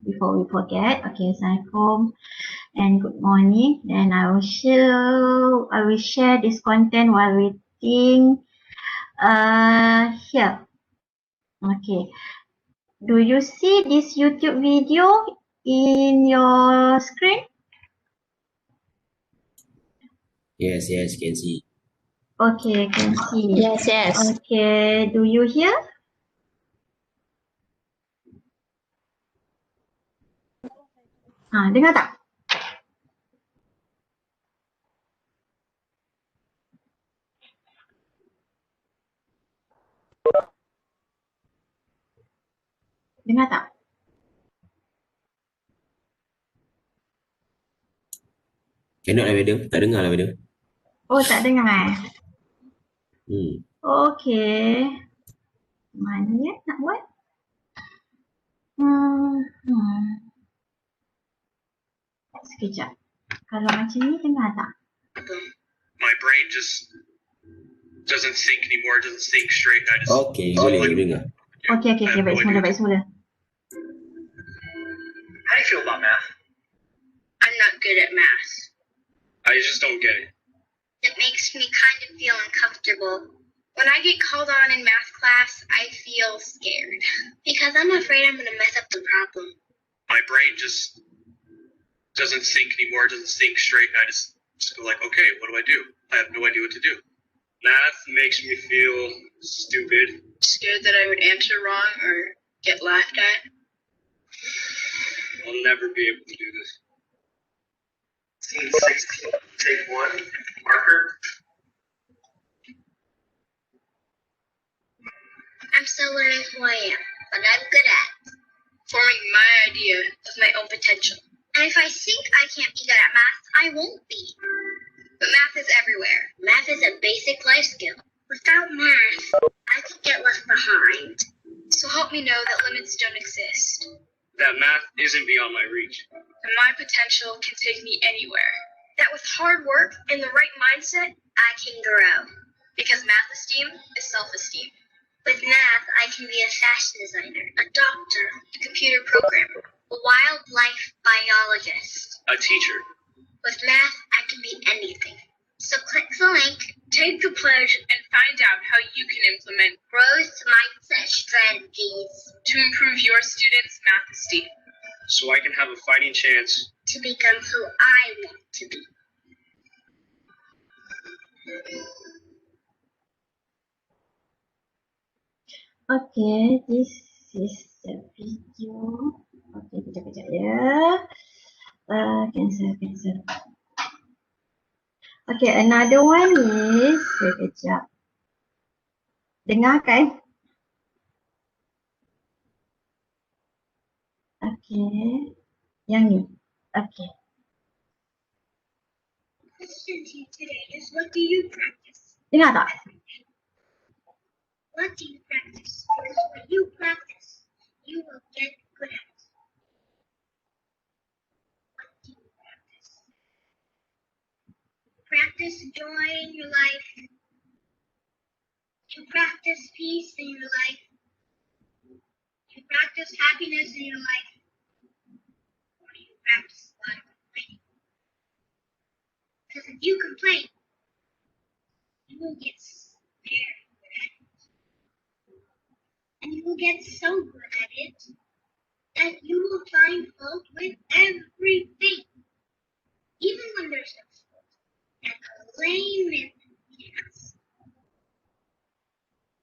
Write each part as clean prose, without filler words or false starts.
before we forget. Okay, Assalamualaikum and good morning. Then I will share this content while waiting here. Okay. Do you see this YouTube video in your screen? Yes, can see. Okay, can see. Yes. Okay, do you hear? Dengar tak? Dengar tak? Cannot lah, madam. Tak dengar lah, madam. Oh, tak dengar eh? Hmm. Okay. Mana ya nak buat? Sekejap. Kalau macam ni dengar tak? My brain just doesn't think anymore, doesn't think straight. I just Okay, boleh dengar. Okay, baik semula. How do you feel about math? I'm not good at math. I just don't get it. It makes me kind of feel uncomfortable. When I get called on in math class, I feel scared because I'm afraid I'm going to mess up the problem. My brain just doesn't think anymore, doesn't think straight. I just go like, okay, what do I do? I have no idea what to do. Math makes me feel stupid. Scared that I would answer wrong or get laughed at. I'll never be able to do this. Scene 16, take 1, marker. I'm still learning who I am, but I'm good at forming my idea of my own potential. And if I think I can't be good at math, I won't be. But math is everywhere. Math is a basic life skill. Without math, I could get left behind. So help me know that limits don't exist. That math isn't beyond my reach. And my potential can take me anywhere. That with hard work and the right mindset, I can grow. Because math esteem is self-esteem. With math, I can be a fashion designer, a doctor, a computer programmer, a wildlife biologist. A teacher. With math, I can be anything. So click the link, take the pledge, and find out how you can implement growth mindset strategies to improve your students' math esteem. So I can have a fighting chance To become who I want to be. Okay, this is the video. Okay, kejap ya. Cancel. Okay, another one is, kejap. Dengar kan? Okay, yang ni. Okay. Question to you today is, what do you practice? Dengar tak? What do you practice? Because what you practice, you will get good at. What do you practice? Practice joy in your life. You practice peace in your life. You practice happiness in your life. Or do you practice a lot of complaining? Because if you complain, you will get scared. And you will get so good at it that you will find fault with everything. Even when there's no fault. And blame it. Yes.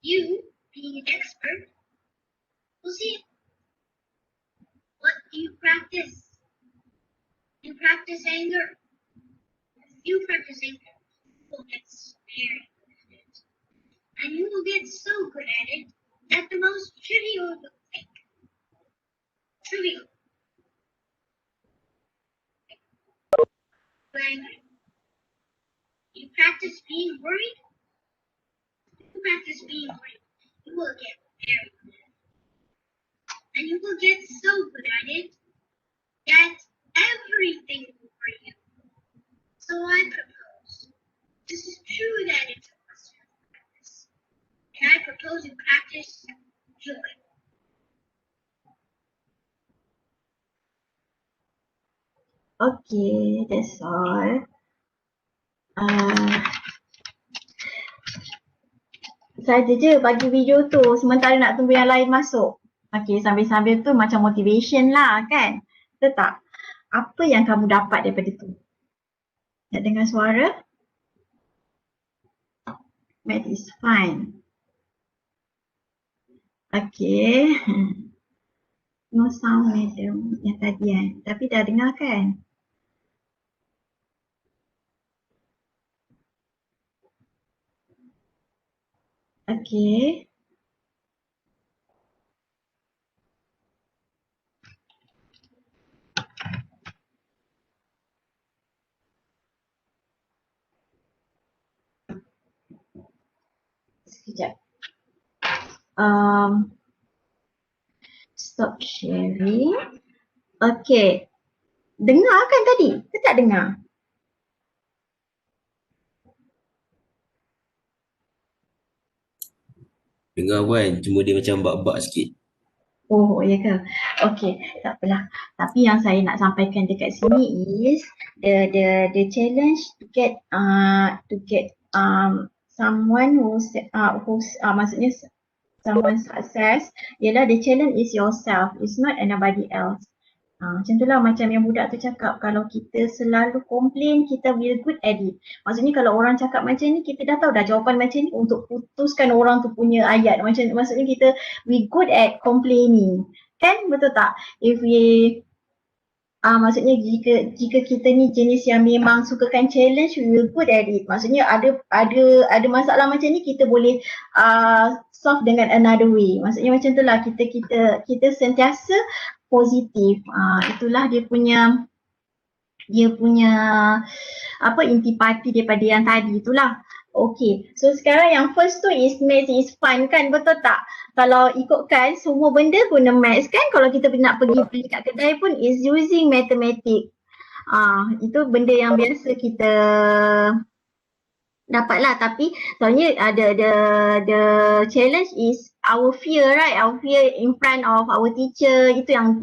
You, being an expert, will see it. What do you practice? You practice anger. If you practice anger, you will get very good at it. And you will get so good at it that the most trivial of things. Trivial. Anger. You practice being worried. You practice being worried. You will get very good at it. And you will get so good at it that everything will worry you. So I propose. This is true that it's a question of practice. And I propose you practice joy. Okay, that's all. Saja je bagi video tu sementara nak tunggu yang lain masuk. Okay, sambil-sambil tu macam motivation lah kan. Betul tak? Apa yang kamu dapat daripada tu? Nak dengar suara? That is fine. Okay. No sound madam yang tadi kan. Tapi dah dengar kan? Okay. Sekejap. Stop sharing. Okay. Dengar kan tadi? Ke tak dengar? Dengar Wan, cuma dia macam bak-bak sikit. Oh, ya ke? Okay, tak apalah. Tapi yang saya nak sampaikan dekat sini is the challenge to get someone who's maksudnya someone success ialah the challenge is yourself, it's not anybody else. Macam tu lah macam yang budak tu cakap, kalau kita selalu komplain, kita will good at it. Maksudnya kalau orang cakap macam ni, kita dah tahu dah jawapan macam ni untuk putuskan orang tu punya ayat. Maksudnya kita, we good at complaining. Kan? Betul tak? If we, maksudnya jika kita ni jenis yang memang sukakan challenge, we will good at it. Maksudnya ada masalah macam ni, kita boleh solve dengan another way. Maksudnya macam tu lah, kita sentiasa positif. Itulah dia punya intipati daripada yang tadi itulah. Okay, so sekarang yang first tu is maths is fun kan, betul tak? Kalau ikutkan semua benda guna maths kan, kalau kita nak pergi beli kat kedai pun is using mathematics. Itu benda yang biasa kita dapatlah, tapi soalnya the challenge is our fear, right? Our fear in front of our teacher, itu yang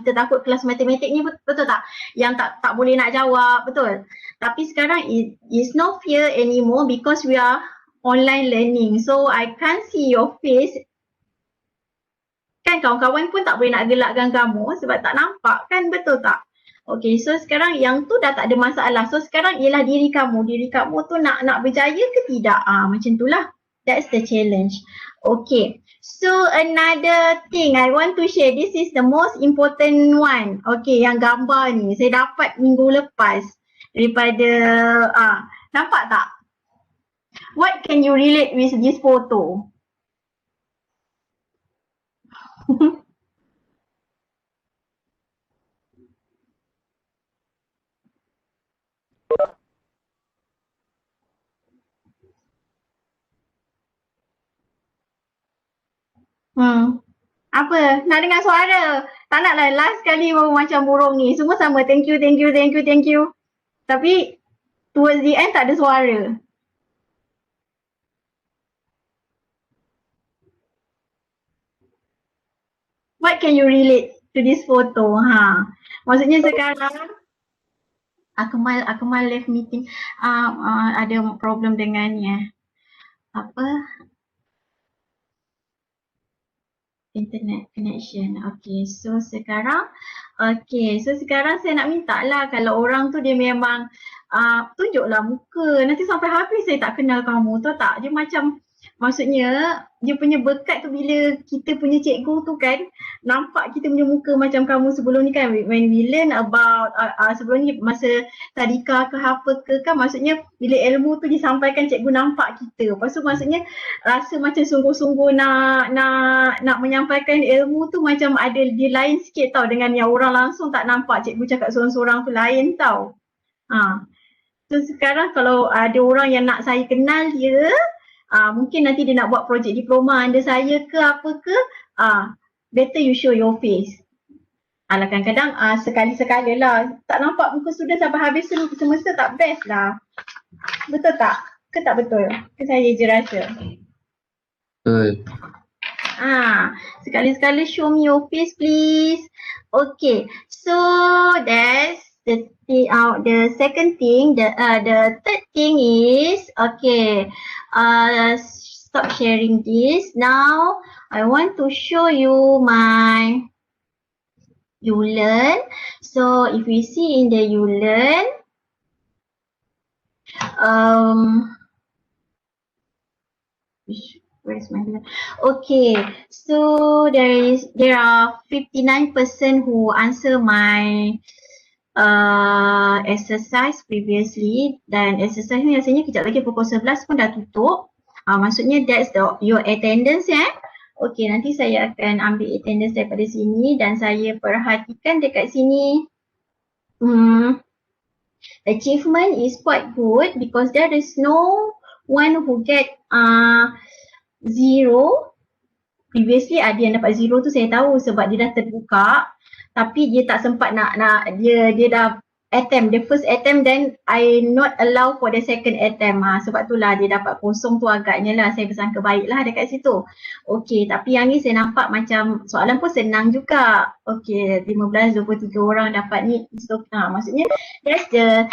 kita takut kelas matematik ni, betul tak? Yang tak boleh nak jawab, betul. Tapi sekarang is no fear anymore because we are online learning. So I can't see your face. Kan kawan-kawan pun tak boleh nak gelakkan kamu sebab tak nampak kan, betul tak? Okay, so sekarang yang tu dah tak ada masalah. So sekarang ialah diri kamu tu nak berjaya ke tidak? Macam tu lah. That's the challenge. Okay, so another thing I want to share. This is the most important one. Okay, yang gambar ni saya dapat minggu lepas daripada, nampak tak? What can you relate with this photo? Apa? Nak dengar suara? Tak naklah last kali baru macam burung ni. Semua sama. Thank you. Tapi towards the end tak ada suara. What can you relate to this photo? Maksudnya sekarang Akmal left meeting. Ada problem dengannya. Internet connection. Okay, so sekarang saya nak minta lah kalau orang tu dia memang tunjuklah muka. Nanti sampai habis saya tak kenal kamu, tahu tak? Dia macam, maksudnya dia punya berkat tu bila kita punya cikgu tu kan nampak kita punya muka macam kamu sebelum ni kan, when we learn about sebelum ni masa tadika ke apa ke kan, maksudnya bila ilmu tu disampaikan cikgu nampak kita. Lepas tu maksudnya rasa macam sungguh-sungguh nak menyampaikan ilmu tu macam ada dia lain sikit tau dengan yang orang langsung tak nampak cikgu cakap sorang-sorang tu lain tau. So sekarang kalau ada orang yang nak saya kenal dia, mungkin nanti dia nak buat projek diploma under saya ke apa ke, better you show your face. Kadang-kadang sekali-sekala lah. Tak nampak muka student sampai habis semester tak best lah. Betul tak? Ke tak betul? Ke saya je rasa? Betul. Sekali-sekala show me your face please. Okay, so that's the second thing, the third thing is, okay, stop sharing this. Now I want to show you my ULearn. So if we see in the ULearn, where's my ULearn? Okay, so there are 59% who answer my exercise previously, dan exercise ni rasanya kejap lagi pukul 11 pun dah tutup. Maksudnya that's your attendance ya. Okay, nanti saya akan ambil attendance daripada sini dan saya perhatikan dekat sini. Achievement is quite good because there is no one who get 0. Previously ada yang dapat 0 tu saya tahu sebab dia dah terbuka, tapi dia tak sempat nak dia dah attempt, the first attempt, then I not allow for the second attempt. Sebab tu lah dia dapat kosong tu, agaknya lah saya bersangka baik lah dekat situ. Okay, tapi yang ni saya nampak macam soalan pun senang juga. Okay, 15-23 orang dapat ni. So, maksudnya that's the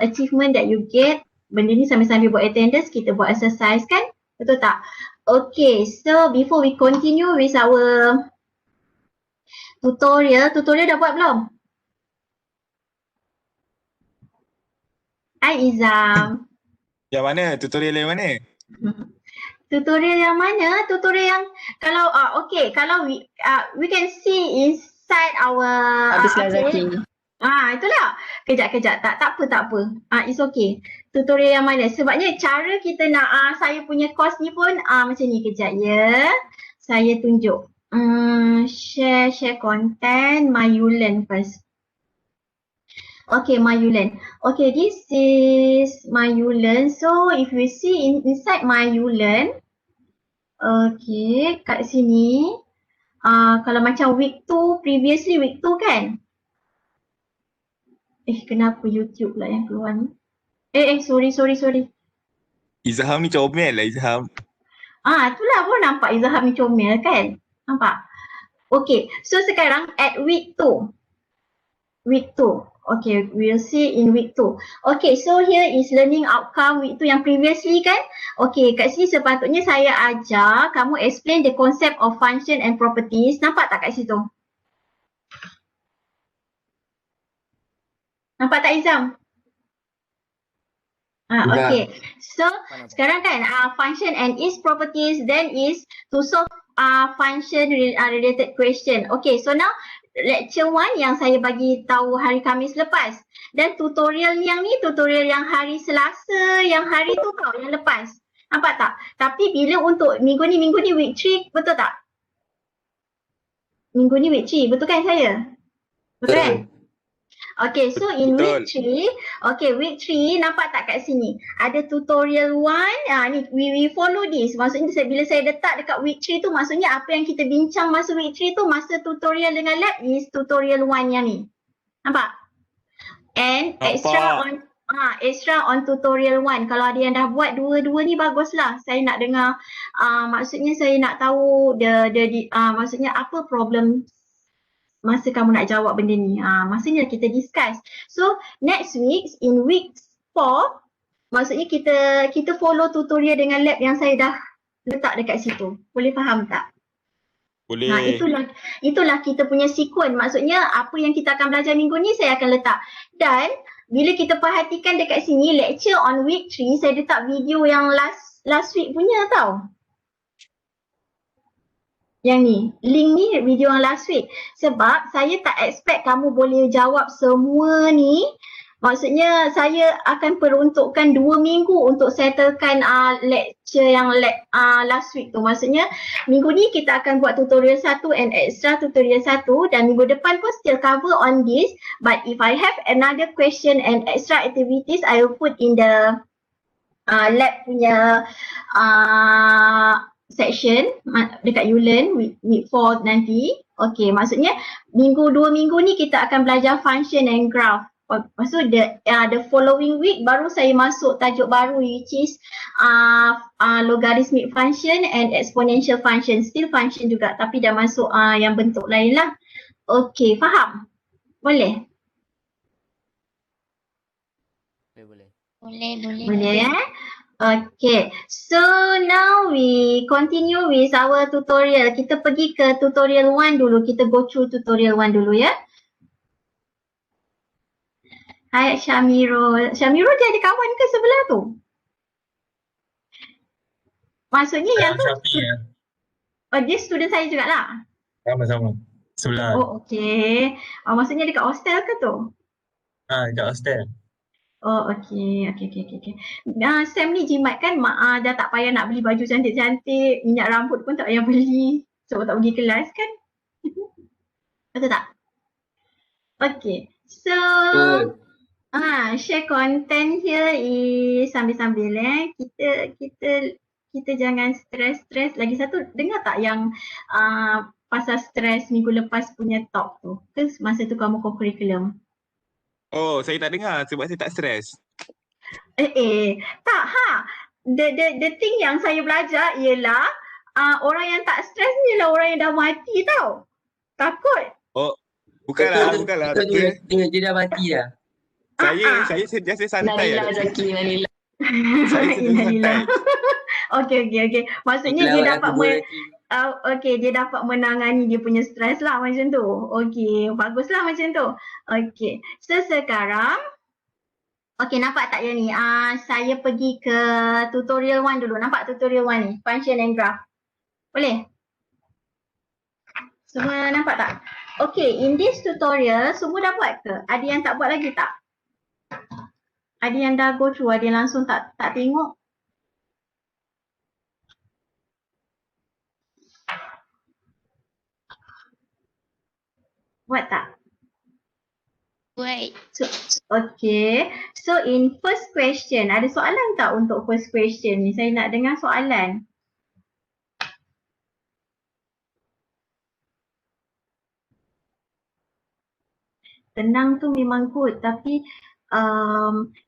achievement that you get. Benda ni sambil-sambil buat attendance, kita buat exercise kan? Betul tak? Okay, so before we continue with our tutorial dah buat belum? Hai Izam. Yang mana? Tutorial yang mana? Tutorial yang mana? Tutorial yang kalau okay, kalau we can see inside our Habis Lazaki. Itulah. Kejap. Tak apa. It's okay. Tutorial yang mana? Sebabnya cara kita nak saya punya course ni pun macam ni. Kejap ya. Saya tunjuk. Share content my ULearn first. Okay, my ULearn. Okay, this is my ULearn. So if you see inside my ULearn, okay, kat sini, kalau macam week 2, previously week 2 kan? Kenapa YouTube lah yang keluar ni? Sorry. Izham ni comel lah Izham. Itulah pun nampak Izham ni comel kan? Nampak? Okay, so sekarang at week 2. Okay, we'll see in week 2. Okay, so here is learning outcome week 2 yang previously kan? Okay, kat sini sepatutnya saya ajar kamu explain the concept of function and properties. Nampak tak kat situ? Nampak tak Izam? Okay, so sekarang kan function and its properties, then is to solve function related question. Okay, so now lecture 1 yang saya bagi tahu hari Khamis lepas, dan tutorial yang ni tutorial yang hari Selasa, yang hari tu tau, yang lepas. Nampak tak? Tapi bila untuk minggu ni week 3, betul tak? Minggu ni week 3, betul kan saya? Betul kan? Okay, so in week 3, week 3 nampak tak kat sini? Ada tutorial 1, ni we follow this. Maksudnya bila saya letak dekat week 3 tu, maksudnya apa yang kita bincang masa week 3 tu, masa tutorial dengan lab is tutorial 1 yang ni. Nampak? And extra on tutorial 1. Kalau ada yang dah buat dua-dua ni baguslah. Saya nak dengar, maksudnya saya nak tahu maksudnya apa problem masa kamu nak jawab benda ni. Maksudnya kita discuss. So next week, in week 4, maksudnya kita follow tutorial dengan lab yang saya dah letak dekat situ. Boleh faham tak? Boleh. Itulah kita punya sequence. Maksudnya apa yang kita akan belajar minggu ni saya akan letak. Dan bila kita perhatikan dekat sini, lecture on week 3, saya letak video yang last week punya tau. Yang ni, link ni video yang last week. Sebab saya tak expect kamu boleh jawab semua ni. Maksudnya saya akan peruntukkan 2 minggu untuk settlekan lecture yang last week tu. Maksudnya minggu ni kita akan buat tutorial 1 and extra tutorial 1, dan minggu depan pun still cover on this. But if I have another question and extra activities, I will put in the lab punya section dekat ULearn week 4 nanti. Okay, maksudnya 2 minggu ni kita akan belajar function and graph. Maksud the following week baru saya masuk tajuk baru, which is logarithmic function and exponential function. Still function juga tapi dah masuk yang bentuk lain lah. Okay, faham? Boleh? Boleh. Boleh Okay, so now we continue with our tutorial. Kita pergi ke tutorial 1 dulu. Kita go through tutorial 1 dulu ya. Hai Syamirul. Syamirul dia ada kawan ke sebelah tu? Maksudnya yang tu, Syafiq ya. oh, dia student saya jugalah. Sama-sama. Sebelah. Oh okay. Maksudnya dekat hostel ke tu? Dekat hostel. Oh okay. Sam ni jimat kan dah tak payah nak beli baju cantik-cantik, minyak rambut pun tak payah beli sebab tak pergi kelas kan. Betul tak? Okay. So share content here is sambil-sambil kita jangan stres. Lagi satu, dengar tak yang pasal stres minggu lepas punya talk tu? Ke masa tu kamu co-curriculum? Oh, saya tak dengar sebab saya tak stres. Tak the thing yang saya belajar ialah orang yang tak stres ni ialah orang yang dah mati tau. Takut. Oh, bukanlah. Dia dah mati dah. Saya sentiasa santai. Nalila Zaki, Nalila. Saya sentiasa santai. Okay. Maksudnya dia dapat dia dapat menangani dia punya stres lah macam tu. Okay, baguslah macam tu. Okay, so sekarang nampak tak ya ni? Saya pergi ke tutorial 1 dulu. Nampak tutorial 1 ni? Function and graph. Boleh? Semua nampak tak? Okay, in this tutorial semua dah buat ke? Ada yang tak buat lagi tak? Ada yang dah go through? Ada yang langsung tak tengok? Buat tak? Buat. Okay. So in first question, ada soalan tak untuk first question ni? Saya nak dengar soalan. Tenang tu memang good, tapi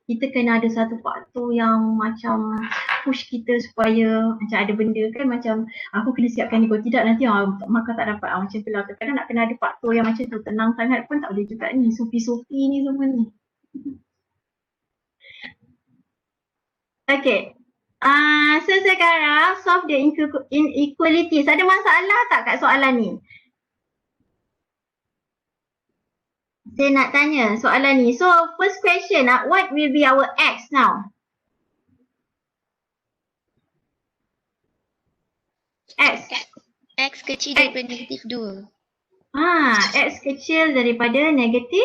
kita kena ada satu faktor yang macam push kita supaya macam ada benda kan, macam aku kena siapkan ni, kalau tidak nanti maka tak dapat macam tu lah. Kadang-kadang nak kena ada faktor yang macam tu. Tenang sangat pun tak boleh juga ni, sufi-sufi ni semua ni. Okay. So sekarang solve the inequalities. Ada masalah tak kat soalan ni? Saya nak tanya soalan ni. So first question, what will be our x now? X kecil daripada negatif 2. X kecil daripada negatif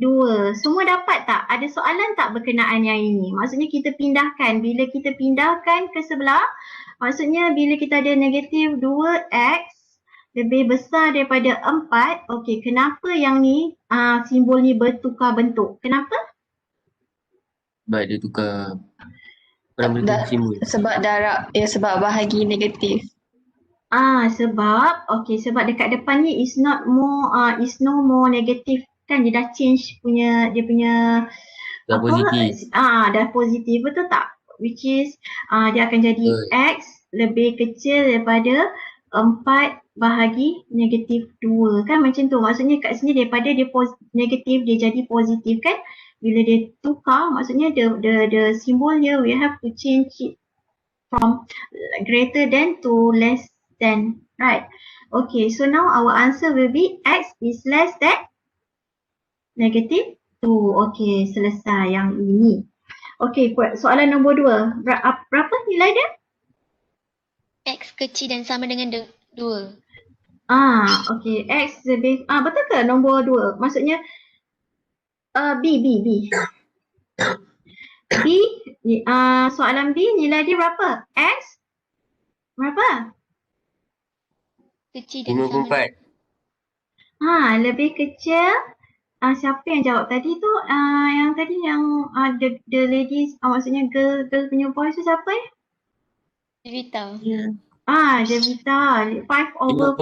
2. Semua dapat tak? Ada soalan tak berkenaan yang ini? Maksudnya kita pindahkan. Bila kita pindahkan ke sebelah, maksudnya bila kita ada negatif 2x lebih besar daripada 4. Okey, kenapa yang ni simbol ni bertukar bentuk? Kenapa? Sebab dia tukar bentuk simbol. Sebab darab, sebab bahagi negatif. Sebab dekat depan ni is no more negative kan, dia dah change dia punya Dah positif. Dah positif, betul tak? Which is dia akan jadi x lebih kecil daripada 4 bahagi negatif 2 kan, macam tu. Maksudnya kat sini daripada dia negatif dia jadi positif kan. Bila dia tukar, maksudnya the symbolnya we have to change it from greater than to less than, right? Okay, so now our answer will be x is less than negative 2. Okay, selesai yang ini. Okay, soalan nombor 2. Berapa nilai dia? X kecil dan sama dengan 2. Okay, x lebih, betul ke nombor 2? Maksudnya B. Soalan B nilai dia berapa? X berapa? Kecil dan sama dengan 54. Lebih kecil. Siapa yang jawab tadi tu? Yang tadi yang the ladies, maksudnya girl punya voice tu siapa ya? Vita. Devita, 5/4.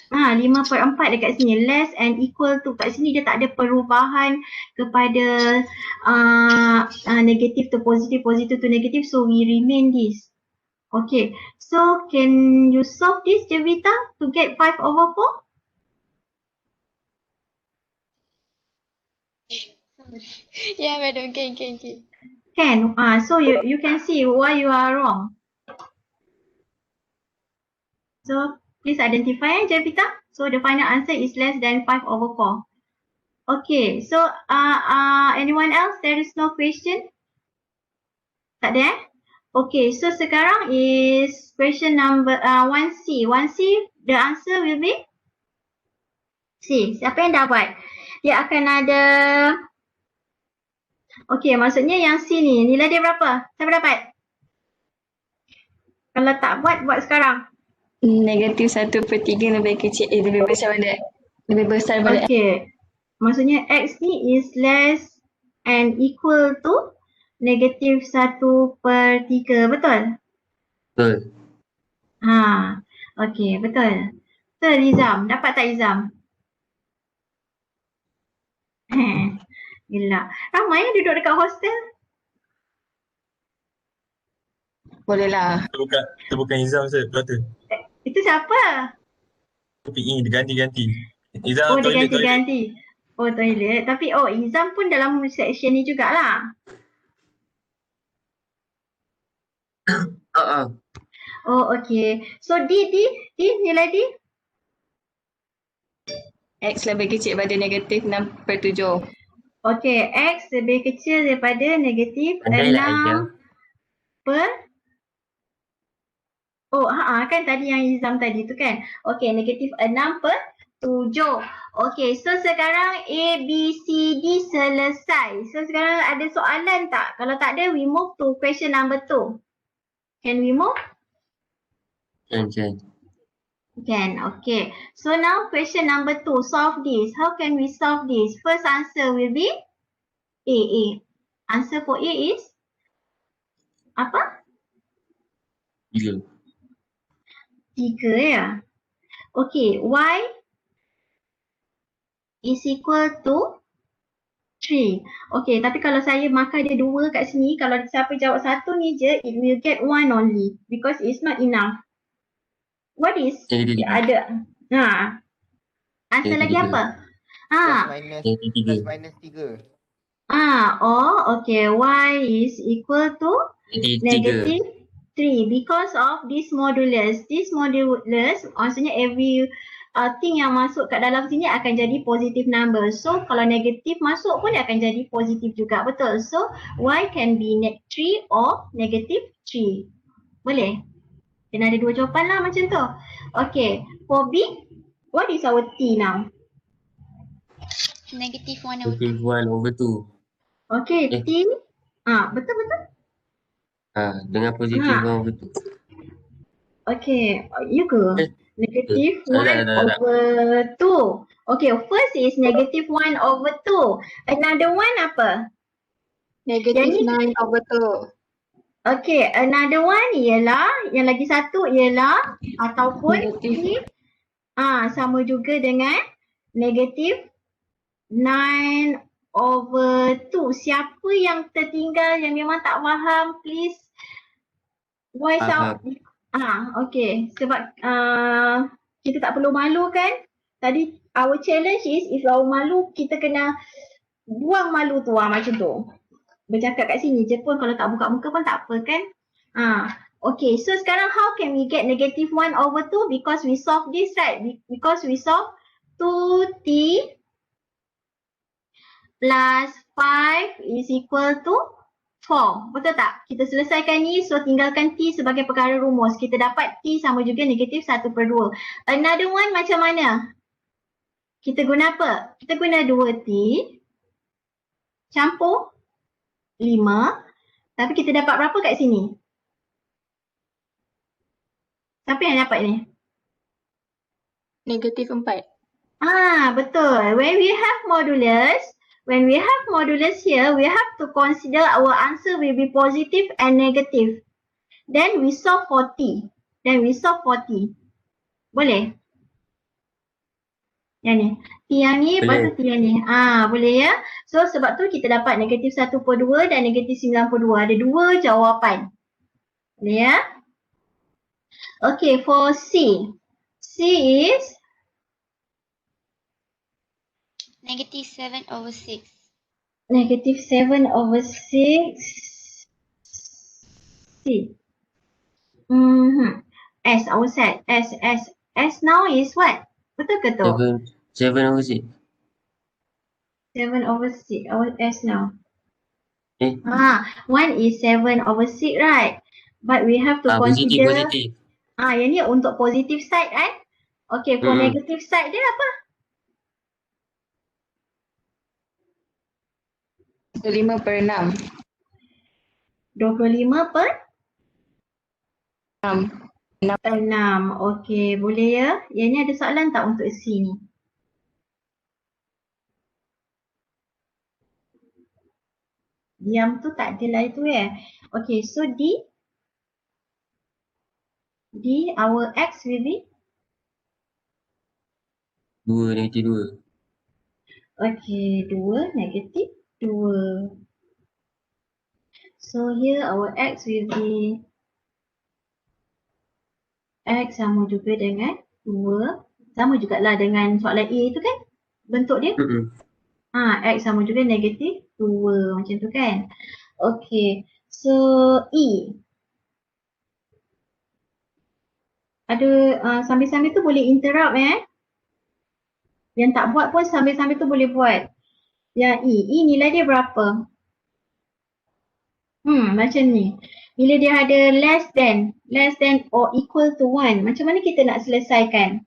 5/4 dekat sini. Less and equal to, kat sini dia tak ada perubahan kepada negative to positive, positive to negative, so we remain this. Okay, so can you solve this, Devita, to get 5/4? Ya, madam, can. Can. So you can see why you are wrong. So please identify, Javita. So the final answer is less than 5/4. Okay, so anyone else? There is no question? Tak ada eh? Okay, so sekarang is question number 1C. 1C, the answer will be C. Siapa yang dapat? Dia akan ada, okay, maksudnya yang C ni, nilai dia berapa? Siapa dapat? Kalau tak buat sekarang. Negatif 1/3 lebih kecil, lebih besar pada X. Okay, maksudnya X ni is less and equal to negatif 1/3, betul? Betul. Okay, betul. Betul Izam, dapat tak Izam? Gila. Ramai yang duduk dekat hostel. Boleh lah. Itu bukan Izam Ustaz, tu. Itu siapa? PE dia ganti-ganti. Izam Oh, dia toilet. ganti-ganti. Oh, toilet. Tapi Izam pun dalam section ni jugalah. Oh, okay. So D nilai D? X lebih kecil pada negatif 6/7. Okay, X lebih kecil daripada negatif Pandai lah, 6 per. Kan tadi yang Izam tadi tu kan. Okay, negatif 6/7. Okay, so sekarang A, B, C, D selesai. So sekarang ada soalan tak? Kalau tak ada, we move to question number 2. Can we move? Can. Can, okay. So now question number 2, solve this. How can we solve this? First answer will be A. Answer for A is apa? 3. 3 ya. Okay, Y is equal to 3. Okay, tapi kalau saya markah dia 2 kat sini, kalau siapa jawab 1 ni je, it will get 1 only because it's not enough. What is? Jadi Ada. Answer Jadi lagi tiga. apa? Plus minus 3. Okay. Y is equal to negative 3 because of this modulus. This modulus maksudnya every thing yang masuk kat dalam sini akan jadi positive number. So kalau negatif masuk pun dia akan jadi positif juga. Betul. So Y can be 3 or negative 3. Boleh? Kena ada 2 jawapan lah macam tu. Okay. For B, what is our T now? Negative 1/2. Negative 1/2. Okay, T. Betul. Dengan positif 1/2. Okay, you ke? Negative 1/2. Okay, first is negative 1/2. Another one apa? Negatif 9/2. Okay, another one ialah, yang lagi satu ialah ataupun Negatif. sama juga dengan negative 9/2. Siapa yang tertinggal yang memang tak faham, please voice out. Okay, sebab kita tak perlu malu kan. Tadi our challenge is if our malu, kita kena buang malu tu macam tu. Bercakap kat sini je pun, kalau tak buka muka pun tak apa kan. Okay, so sekarang how can we get negative 1/2? Because we solve this, right? Because we solve 2T plus 5 is equal to 4. Betul tak? Kita selesaikan ni, so tinggalkan T sebagai perkara rumus. Kita dapat T sama juga negatif 1/2. Another one macam mana? Kita guna apa? Kita guna 2T campur 5. Tapi kita dapat berapa kat sini? Siapa yang dapat ni? Negatif 4. Betul. When we have modulus here, we have to consider our answer will be positive and negative. Then we solve for T. Boleh? Yang ni. T yang ni, lepas tu T yang ni. Boleh ya? So sebab tu kita dapat negatif 1/2 dan negatif 92. Ada 2 jawapan. Boleh ya? Okay, for C. C is Negative 7/6. negative 7/6. C. S, our set. S now is what? Betul ke tu? 7/6. 7/6, our S now. Eh, 1 is 7/6, right? But we have to positif, consider, positif. yang ni untuk positive side kan? Okay, for Mm-mm. negative side dia apa? 25/6. 25/6. 6. Okay, boleh ya? Yang ni ada soalan tak untuk C ni? Diam tu tak adalah itu ya. Okay, so D, our X will be? 2, -2. Okay, 2, -2. So here our X will be X sama juga dengan 2. Sama jugalah dengan soalan A tu kan? Bentuk dia? Mm-mm. X sama juga -2 macam tu kan? Okay, so E. Ada sambil-sambil tu boleh interrupt Yang tak buat pun sambil-sambil tu boleh buat. Yang E nilai dia berapa? Macam ni. Bila dia ada less than or equal to 1, macam mana kita nak selesaikan?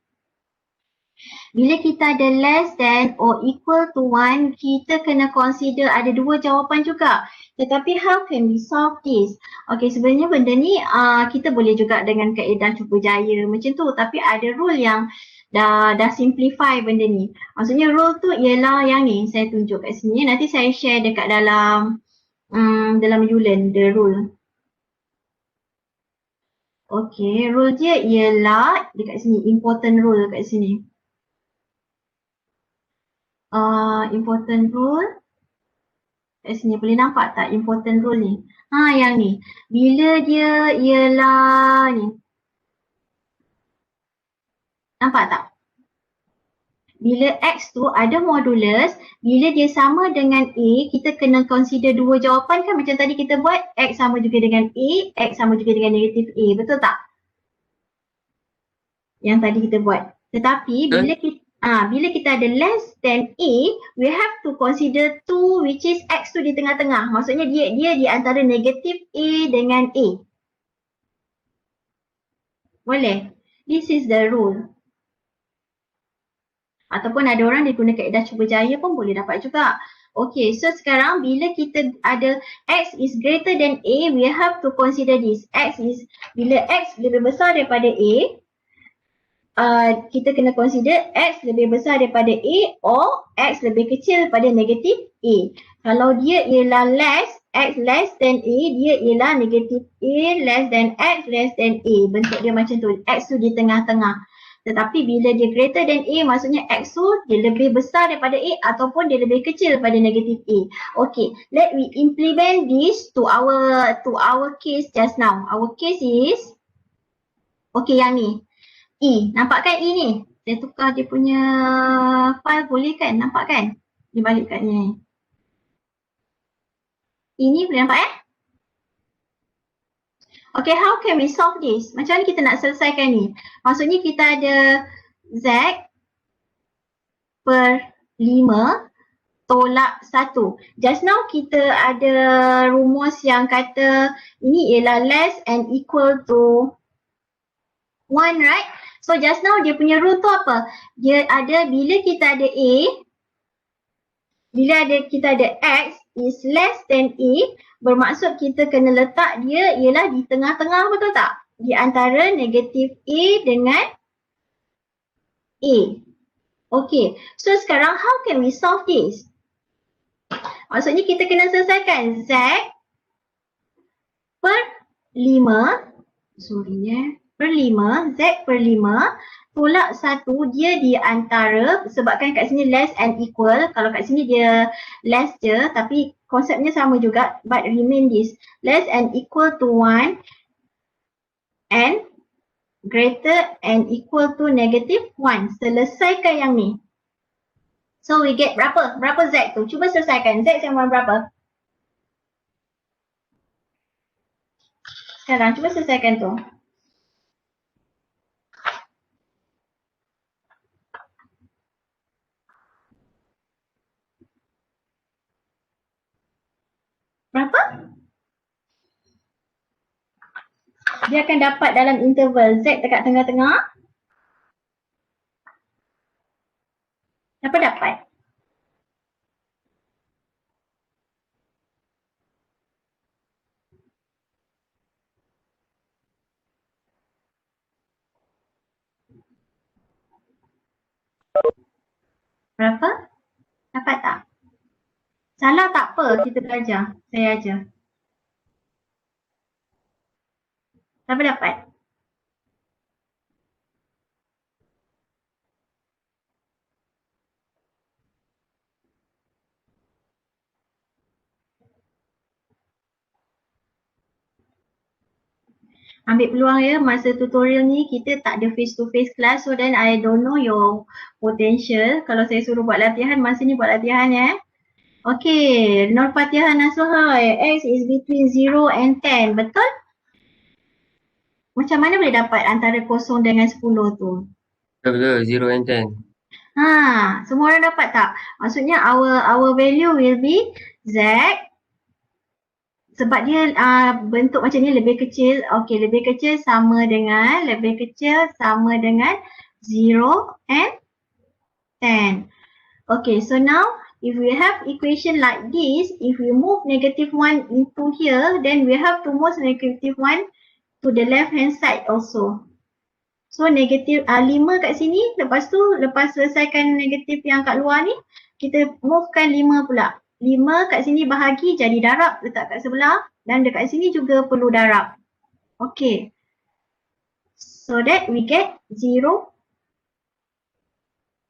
Bila kita ada less than or equal to 1, kita kena consider ada dua jawapan juga. Tetapi how can we solve this? Okay, sebenarnya benda ni kita boleh juga dengan kaedah cuba jaya macam tu. Tapi ada rule yang dah simplify benda ni. Maksudnya rule tu ialah yang ni saya tunjuk kat sini. Nanti saya share dekat dalam Ulen, the rule. Okay, rule dia ialah dekat sini, important rule kat sini. Important rule kat sini, boleh nampak tak important rule ni? Yang ni. Bila dia ialah ni. Nampak tak? Bila X tu ada modulus, bila dia sama dengan A, kita kena consider dua jawapan kan macam tadi kita buat X sama juga dengan A, X sama juga dengan negatif A. Betul tak? Yang tadi kita buat. Tetapi bila kita ada less than A, we have to consider 2 which is X tu di tengah-tengah. Maksudnya dia di antara negatif A dengan A. Boleh? This is the rule. Ataupun ada orang dia guna kaedah cuba jaya pun boleh dapat juga. Okay, so sekarang bila kita ada X is greater than A, we have to consider this. Bila X lebih besar daripada A, kita kena consider X lebih besar daripada A or X lebih kecil daripada negatif A. Kalau dia ialah X less than A, dia ialah negatif A less than X less than A. Bentuk dia macam tu. X tu di tengah-tengah. Tetapi bila dia greater than A, maksudnya X tu dia lebih besar daripada A ataupun dia lebih kecil daripada negatif A. Okay, let me implement this to our case just now. Our case is, okay yang ni. E, nampak kan E ni? Saya tukar dia punya file boleh kan? Nampak kan? Dia balik kat ni. E ni boleh nampak Okay, how can we solve this? Macam mana kita nak selesaikan ni? Maksudnya kita ada Z per 5 tolak 1. Just now kita ada rumus yang kata ini ialah less and equal to 1, right? So just now dia punya rule tu apa? Dia ada bila kita ada A, bila kita ada X is less than A, bermaksud kita kena letak dia ialah di tengah-tengah, betul tak? Di antara negatif A dengan A. Okay, so sekarang how can we solve this? Maksudnya kita kena selesaikan Z per 5, per 5, Z per 5 tolak 1, dia di antara, sebabkan kat sini less and equal, kalau kat sini dia less je, tapi konsepnya sama juga, but remain this, less and equal to 1 and greater and equal to negative 1. Selesaikan yang ni. So we get berapa? Berapa Z tu? Cuba selesaikan. Z sama berapa? Sekarang cuba selesaikan tu. Berapa? Dia akan dapat dalam interval Z dekat tengah-tengah. Apa dapat? Berapa? Dapat tak? Salah tak apa, kita belajar. Saya ajar. Berapa dapat? Ambil peluang ya, masa tutorial ni kita tak ada face to face class, so then I don't know your potential. Kalau saya suruh buat latihan, masa ni buat latihan ya. Okay, Nur Fatihah Nasuhai, X is between 0 and 10, betul? Macam mana boleh dapat antara 0 dengan 10 tu? Betul, 0 and 10. Ha, semua orang dapat tak? Maksudnya our value will be Z. Sebab dia bentuk macam ni lebih kecil. Okey, lebih kecil sama dengan 0 and 10. Okay, so now if we have equation like this, if we move -1 into here, then we have to move -1 to the left hand side also. So negatif 5 kat sini, lepas selesaikan negatif yang kat luar ni, kita movekan 5 pula. 5 kat sini bahagi jadi darab letak kat sebelah, dan dekat sini juga perlu darab. Okay. So that we get 0.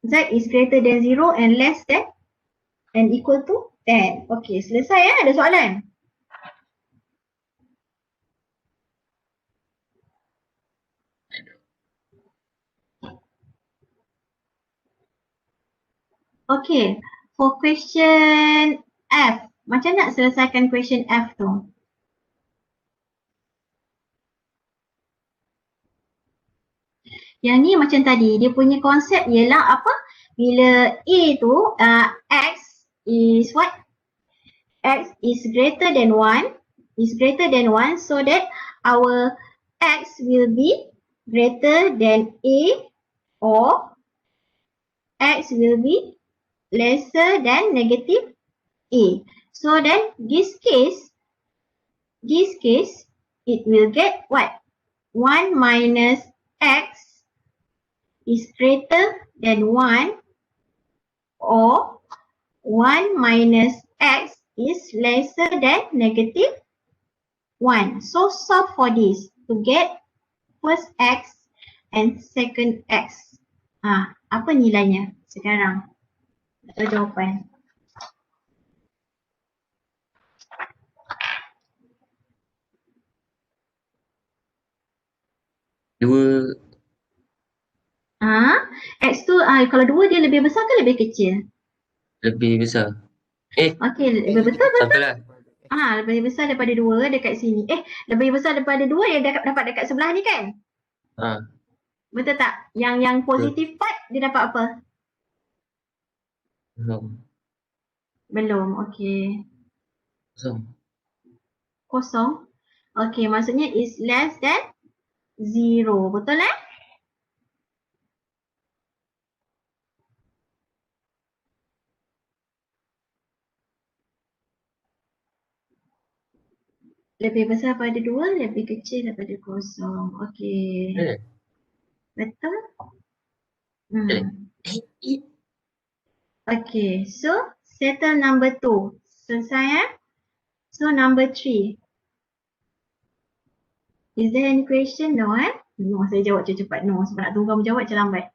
Z is greater than 0 and less than and equal to 10. Okay, selesai ya? Ada soalan? Okay, for question F, macam nak selesaikan question F tu? Yang ni macam tadi, dia punya konsep ialah apa? Bila A tu, X is what? X is greater than 1, so that our X will be greater than A or X will be lesser than negative A. So then this case, it will get what? 1 minus X is greater than 1 or 1 minus X is lesser than negative 1. So solve for this to get first X and second X. Apa nilainya sekarang? Atau jawapan? Dua. X tu kalau 2 dia lebih besar ke lebih kecil? Lebih besar. Okey, lebih betul. Sampailah. Lebih besar daripada 2 dekat sini. Lebih besar daripada 2 yang dapat dekat sebelah ni kan? Betul tak? Yang positif part dia dapat apa? Belum. Okey. Kosong. Okey, maksudnya is less than 0. Betul eh? Lebih besar pada 2, lebih kecil daripada 0. Okey. Betul? Okay, so settle number 2. Selesai ya? So number 3. Is there any question? No eh? No, saya jawab cepat-cepat. No, sebab nak tunggu kamu jawab macam lambat.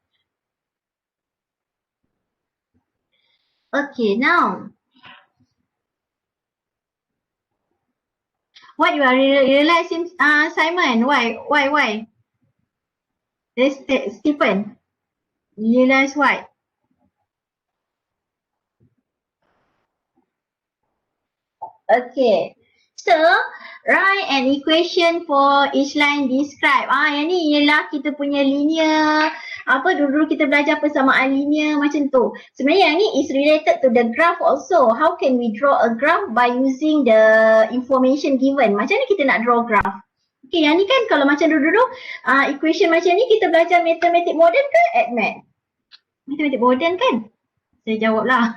Okay, now. What you are realizing, Simon? Why? Stephen. Realize what? Okay. answer, write an equation for each line describe. Yang ni ialah kita punya linear, dulu kita belajar persamaan linear macam tu. Sebenarnya yang ni is related to the graph also. How can we draw a graph by using the information given? Macam mana kita nak draw graph? Okay, yang ni kan kalau macam dulu equation macam ni kita belajar matematik moden ke AdMath? Matematik moden kan? Saya jawab lah.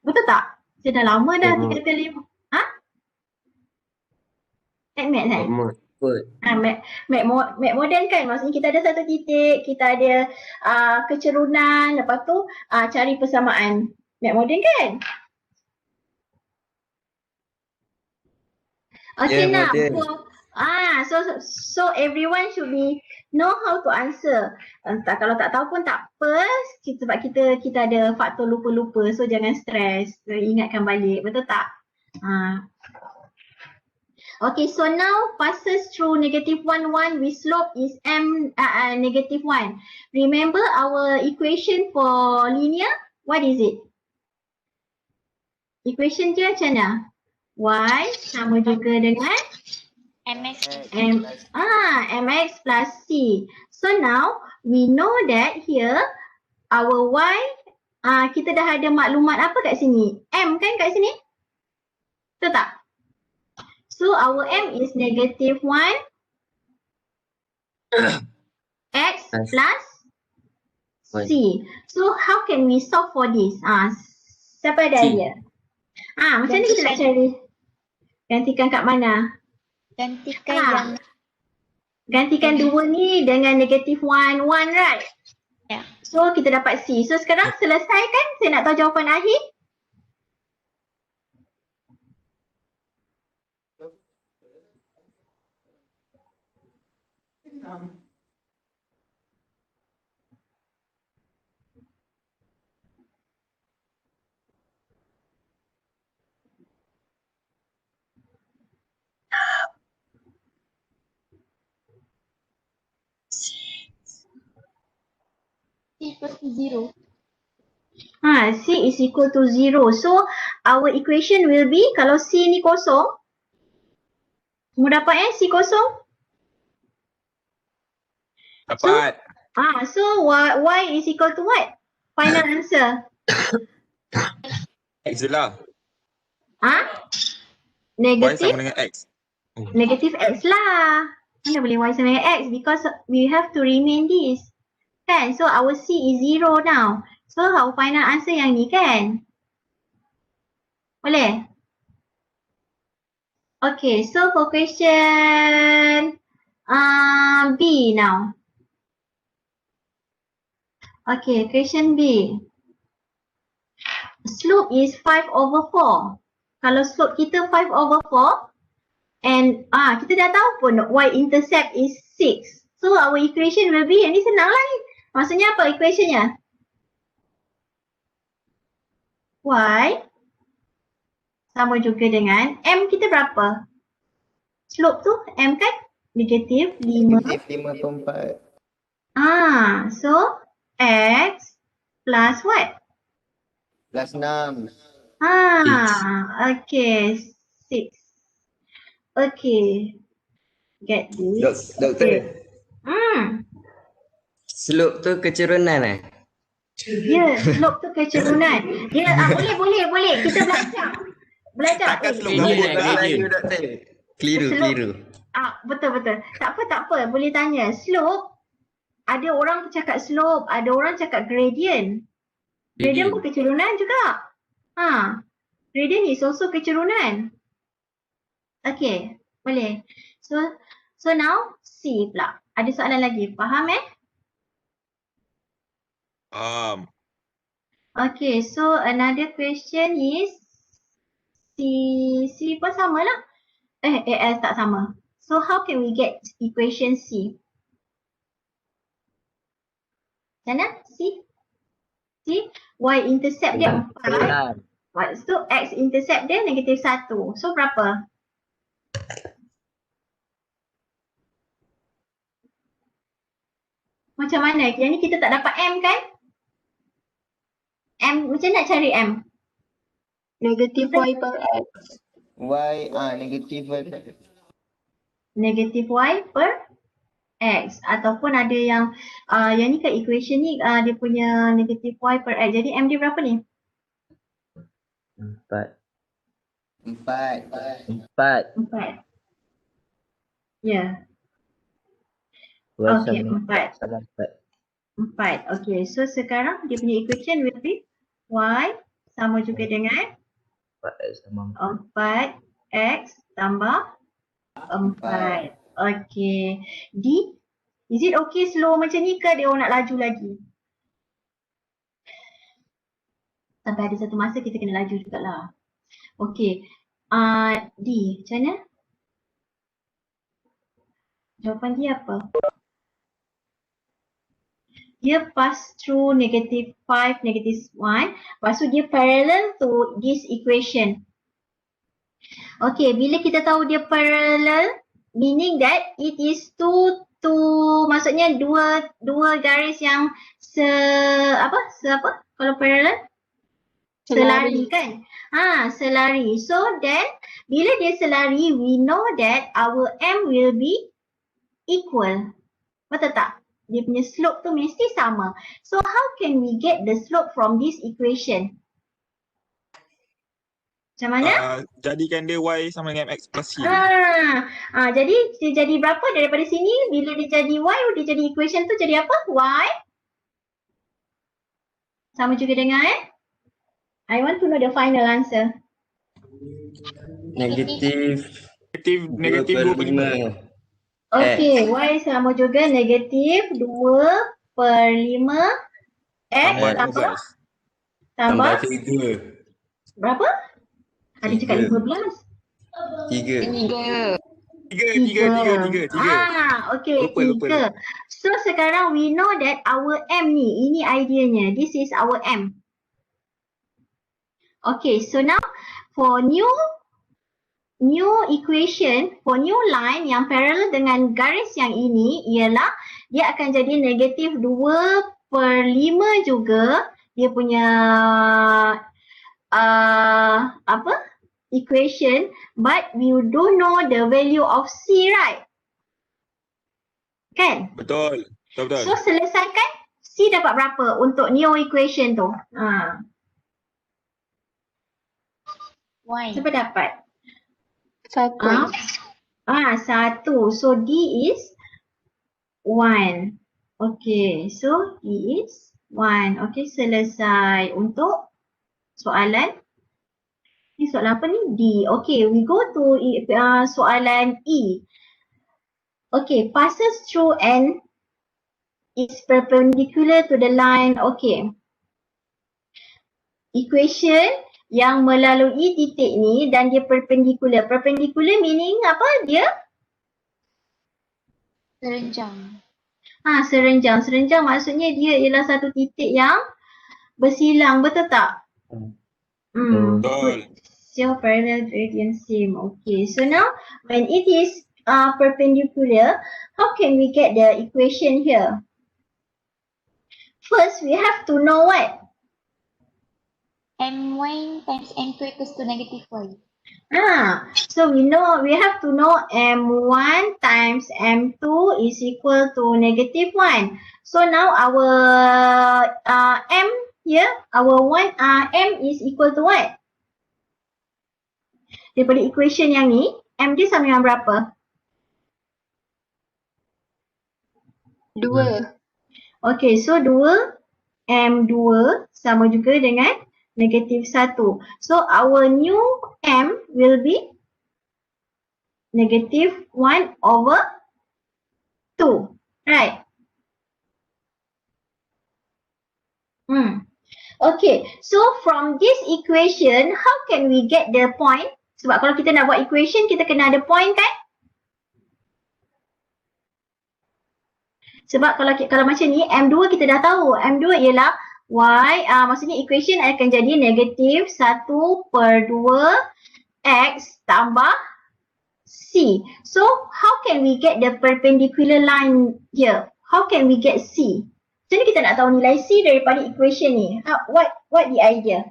Betul tak? Saya dah lama dah 3 kali. AdMath kan? Math moden kan? Maksudnya kita ada satu titik, kita ada kecerunan, lepas tu cari persamaan. Math moden kan? Okay, now so everyone should know how to answer. Kalau tak tahu pun tak apa, sebab kita ada faktor lupa-lupa, so jangan stres, ingatkan balik, betul tak? Okay, so now passes through -1, 1 with slope is m -1. Remember our equation for linear? What is it? Equation dia macam mana? Y sama juga dengan mx plus c. So now we know that here our y, kita dah ada maklumat apa kat sini? M kan kat sini? Betul tak? So our m is -1 x plus c. So how can we solve for this? Siapa ada idea? Macam ni kita nak cari. Gantikan kat mana? Gantikan Gantikan 2 ni dengan -1, 1, right? Ya. So kita dapat C. So sekarang selesai kan? Saya nak tahu jawapan akhir. equals to 0. C is equal to 0. So our equation will be, kalau C ni kosong, semua dapat C kosong? Dapat. So y is equal to what? Final answer. X je lah. Y Negative? sama dengan X. Negative X lah. Mana boleh Y sama dengan X? Because we have to remain this. Kan? So our C is 0 now. So our final answer yang ni kan? Boleh? Okay, so for question B now. Okay, question B. Slope is 5/4. Kalau slope kita 5/4 and kita dah tahu pun y-intercept is 6. So our equation will be, yang ni senang lah ni. Maksudnya apa equationnya? Y sama juga dengan M kita berapa? Slope tu M kan? Negatif 5. Negatif 5/4. So X plus what? Plus 6. Okay, 6. Okay. Get this. Doktor, slope tu kecerunan Ya, slope tu kecerunan. Dia boleh. Kita belajar. Takkan slope Gradient nombor lah, gradient. doktor. Keliru. Betul. Tak apa. Boleh tanya. Slope, ada orang cakap slope, ada orang cakap gradient. Gradient pun kecerunan juga. Gradient is also kecerunan. Okay, boleh. So now C pula. Ada soalan lagi. Faham Okay, so another question is C pun sama lah. S tak sama. So how can we get equation C? Sana C? Y-intercept dia 4. So X-intercept dia -1. So berapa? Macam mana? Yang ni kita tak dapat M kan? M, macam nak cari M? Negatif y per x. Y, negatif Y. Negatif Y per X. Ataupun ada yang ni kat equation ni dia punya negatif Y per X. Jadi M dia berapa ni? 4. 4. 4. Ya. Y Okay, sama 4. sama 4. 4. Okay, so sekarang dia punya equation will be Y sama juga dengan 4X sama 4X tambah 4. Okay. D, is it okay slow macam ni ke dia orang nak laju lagi? Sampai ada satu masa kita kena laju jugalah. Okay. D, macam mana? Jawapan dia apa? Dia pass through negative 5, negative 1. Lepas tu dia parallel to this equation. Okay, bila kita tahu dia parallel, meaning that it is maksudnya dua garis yang kalau parallel? Selari kan? Selari. So then, bila dia selari, we know that our M will be equal. Betul tak? Dia punya slope tu mesti sama. So how can we get the slope from this equation? Macam mana? Jadikan dia Y sama dengan X plus C. Jadi dia jadi berapa daripada sini? Bila dia jadi Y, dia jadi equation tu jadi apa? Y sama juga dengan I want to know the final answer. Negatif Negatif 2 per 5. Okay, Y sama juga negatif 2 per 5 X tambah 3. berapa? Ada cakap 15. 3. 3. Okay, Lupa. 3. So sekarang we know that our M ni, ini ideanya. This is our M. Okay, so now for new equation, for new line yang parallel dengan garis yang ini ialah dia akan jadi negatif 2 per 5 juga dia punya equation, but we don't know the value of C, right? Kan? Betul. So selesaikan C dapat berapa untuk new equation tu? Y. Siapa dapat? 1. 1. So D is 1. Okay, so D is 1. Okay, selesai untuk soalan. Ni soalan apa ni? D. Okay, we go to soalan E. Okay, passes through N is perpendicular to the line. Okay. Equation yang melalui titik ni dan dia perpendicular. Perpendicular meaning apa dia? Serenjang. Serenjang. Serenjang maksudnya dia ialah satu titik yang bersilang, betul tak? Betul. So parallel gradient same. Okay, so now when it is perpendicular, how can we get the equation here? First, we have to know what? M1 times M2 equals to negative Y. So we have to know M1 times M2 is equal to negative 1. So now our M here, our M is equal to what? Daripada equation yang ni, M dia sama dengan berapa? 2. Okay, so 2 M2 sama juga dengan negatif 1. So our new M will be negative 1 over 2. Right? Okay, so from this equation, how can we get the point? Sebab kalau kita nak buat equation, kita kena ada point kan? Sebab kalau macam ni, M2 kita dah tahu. M2 ialah Y, maksudnya equation akan jadi negatif 1 per 2 X tambah C. So, how can we get the perpendicular line here? How can we get C? Macam mana kita nak tahu nilai C daripada equation ni? What the idea?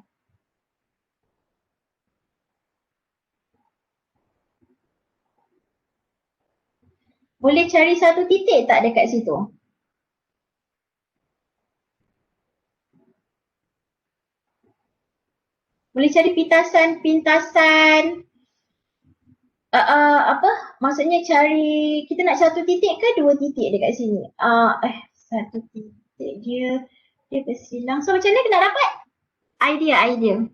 Boleh cari satu titik tak dekat situ? Boleh cari pintasan apa? Maksudnya cari, kita nak satu titik ke dua titik dekat sini? Satu titik dia bersilang. So macam mana nak dapat? Idea.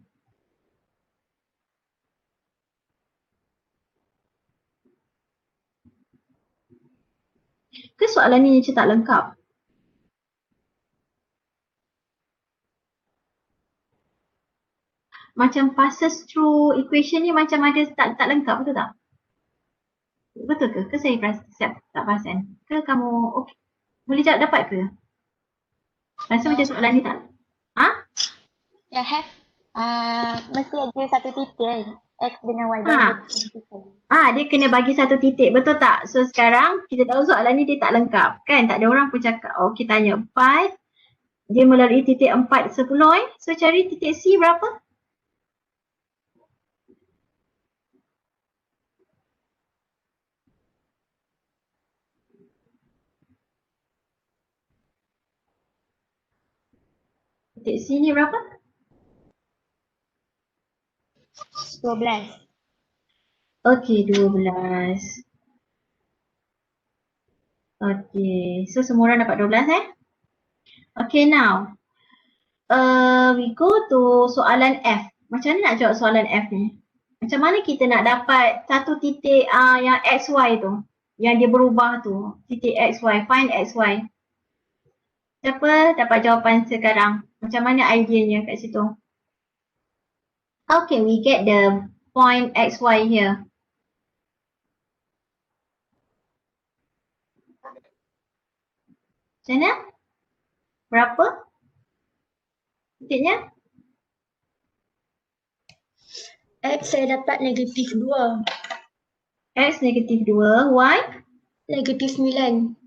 Ke soalan ni macam tak lengkap? Macam passes through equation ni macam ada tak lengkap, betul tak? Betul ke? Ke saya tak perasan? Ke kamu okey? Boleh jawab dapat ke? Rasa macam soalan ni tak? Ya, have. Mesti ada satu titik kan. X dengan Y Dia kena bagi satu titik, betul tak? So sekarang kita tahu soalan ni dia tak lengkap kan? Tak ada orang pun cakap, kita tanya 4, dia melalui titik 4, 10 So cari titik C berapa? Titik C ni berapa? 12. Okey, 12. Okey, so semua orang dapat 12 Okay, now we go to soalan F. Macam mana nak jawab soalan F ni? Macam mana kita nak dapat satu titik yang XY tu? Yang dia berubah tu. Titik XY, find XY. Siapa dapat jawapan sekarang? Macam mana ideanya kat situ? How can we get the point XY here? Macam mana? Berapa? Titiknya? X saya dapat negatif 2. X negatif 2, Y? Negatif 9.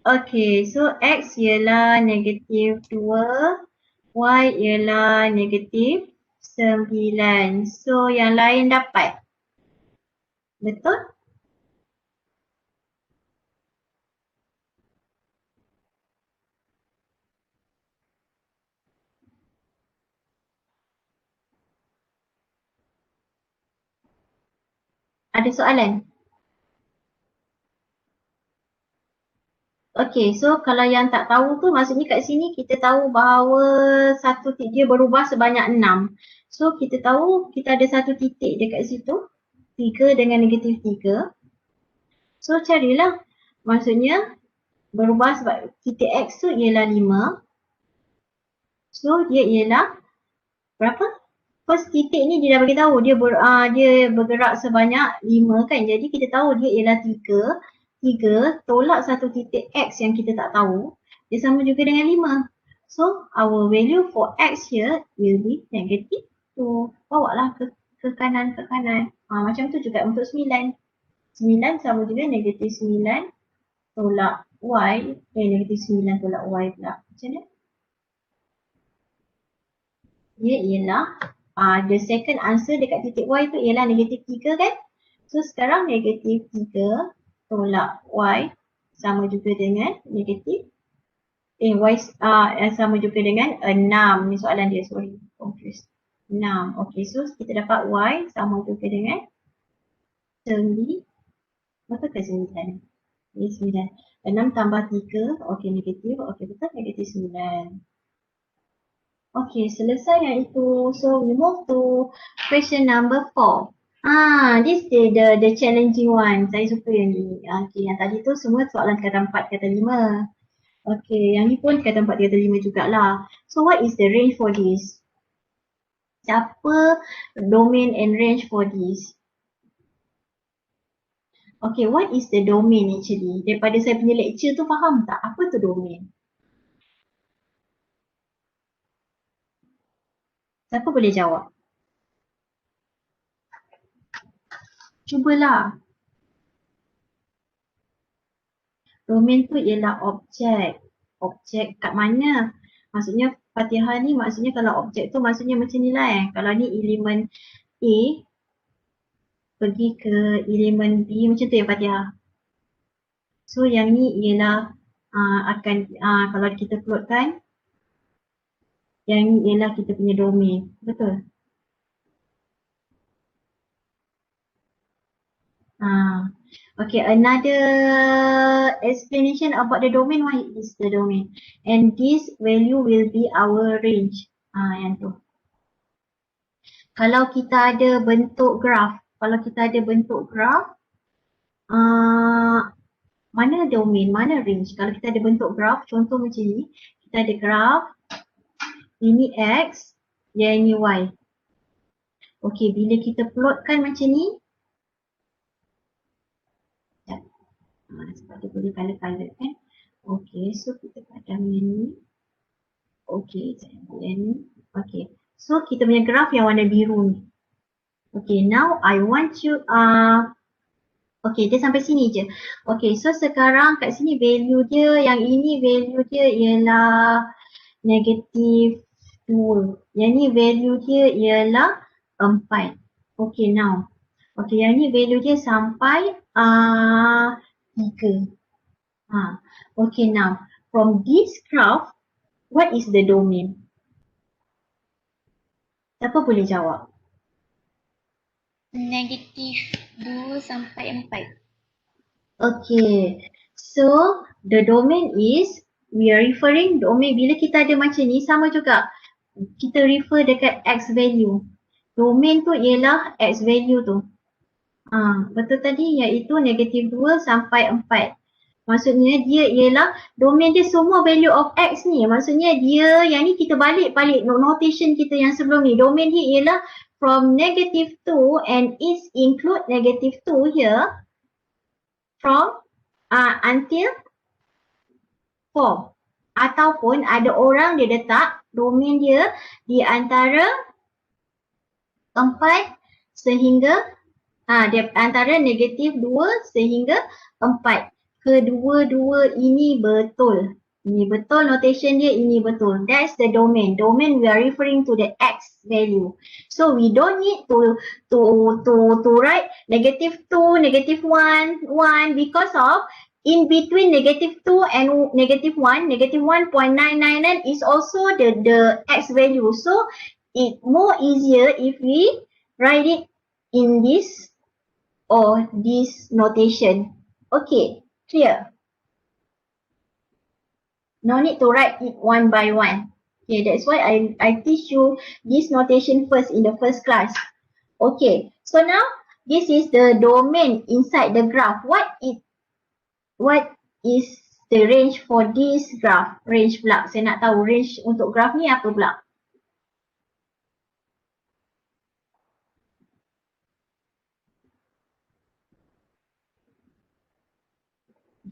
Okay, so X ialah negatif 2, Y ialah negatif 9. So yang lain dapat. Betul? Ada soalan? Okay, so kalau yang tak tahu tu maksudnya kat sini kita tahu bahawa satu titik dia berubah sebanyak 6. So kita tahu kita ada satu titik dekat situ, 3 dengan negatif 3. So carilah, maksudnya berubah sebab titik X tu ialah 5. So dia ialah berapa? First titik ni dia dah bagi tahu dia bergerak sebanyak 5 kan. Jadi kita tahu dia ialah 3. 3 tolak satu titik X yang kita tak tahu, dia sama juga dengan 5. So our value for X here will be negative 2. Bawa lah ke kanan. Macam tu juga untuk 9. 9 sama juga negatif 9 tolak Y. Negatif 9 tolak Y pula. Macam mana? Dia ialah the second answer dekat titik Y tu ialah negatif 3 kan? So sekarang negatif 3 tolak Y sama juga dengan negatif Y sama juga dengan 6. Ni soalan dia, sorry, confused. 6. Okay, so kita dapat Y sama juga dengan 9. Berapa ke 9? Ini 9. 6 tambah 3, okay, negatif. Okay, betul, negatif 9. Okay, selesai yang itu. So we move to question number 4. This is the challenging one. Saya suka yang ni. Okay, yang tadi tu semua soalan kata 4, kata 5. Okay, yang ni pun kata 4, kata 5 jugalah. So what is the range for this? Siapa domain and range for this? Okay, what is the domain actually? Daripada saya punya lecture tu faham tak? Apa tu domain? Siapa boleh jawab? Cubalah. Domain tu ialah objek. Objek kat mana? Maksudnya Fatihah ni maksudnya kalau objek tu maksudnya macam ni lah Kalau ni elemen A pergi ke elemen B macam tu ya Fatihah. So yang ni ialah kalau kita plotkan, yang ni ialah kita punya domain. Betul? Okay, another explanation about the domain. What is the domain? And this value will be our range. Yang tu. Kalau kita ada bentuk graf, mana domain, mana range? Kalau kita ada bentuk graf, contoh macam ni, kita ada graf, ini X, yang ini Y. Okay, bila kita plotkan macam ni, sebab dia boleh color-color kan. Okay, so kita padam yang ni. Okay, yang ni. Okay, so kita punya graf yang warna biru ni. Okay, now I want you, okay, dia sampai sini je. Okay, so sekarang kat sini value dia, yang ini value dia ialah negative 2. Yang ni value dia ialah 4. Okay, now. Okay, yang ni value dia sampai 3. Okay, now. From this graph, what is the domain? Siapa boleh jawab? Negatif 2 sampai 4. Okay, so the domain is, we are referring domain, bila kita ada macam ni sama juga. Kita refer dekat X value. Domain tu ialah X value tu. Betul tadi, iaitu negatif 2 sampai 4. Maksudnya dia ialah domain dia semua value of X ni. Maksudnya dia, yang ni kita balik notation kita yang sebelum ni. Domain dia ialah from negative 2 and it include negative 2 here from until 4. Ataupun ada orang dia letak domain dia di antara 4 sehingga dia antara negatif 2 sehingga 4. Kedua-dua ini betul. Ini betul notation dia, ini betul. That's the domain. Domain we are referring to the X value. So we don't need to write negative 2, negative 1 because of in between negative 2 and negative 1, negative 1.999 is also the X value. So it more easier if we write it in this or this notation. Okay. Clear? No need to write it one by one. Okay, that's why I teach you this notation first in the first class. Okay, so now this is the domain inside the graph. What is the range for this graph? Range pula. Saya nak tahu range untuk graph ni apa pula?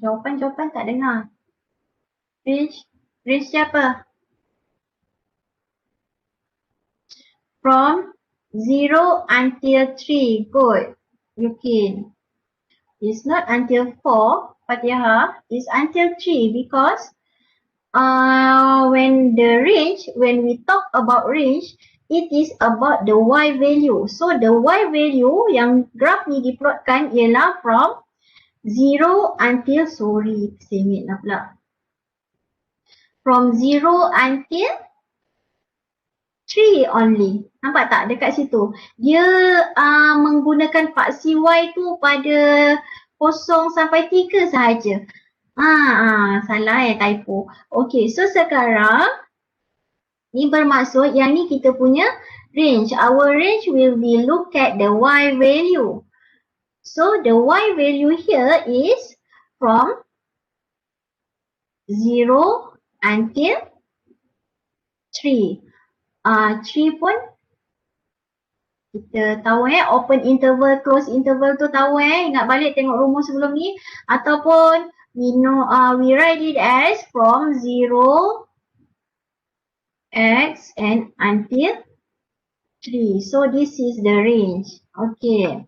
Jawapan tak dengar. Range siapa? From 0 until 3. Good. Yukin. It's not until 4. Fatihah. It's until 3 because when we talk about range, it is about the Y value. So the Y value yang graph ni diplotkan ialah from 0 until, semit lah pula. From 0 until 3 only. Nampak tak dekat situ? Dia menggunakan paksi Y tu pada 0 sampai 3 sahaja. Salah typo. Okay, so sekarang ni bermaksud yang ni kita punya range. Our range will be look at the Y value. So the Y value here is from 0 until 3. 3 pun kita tahu open interval, close interval tu tahu ingat balik tengok rumus sebelum ni. Ataupun we know we write it as from 0 X and until 3. So this is the range. Okay.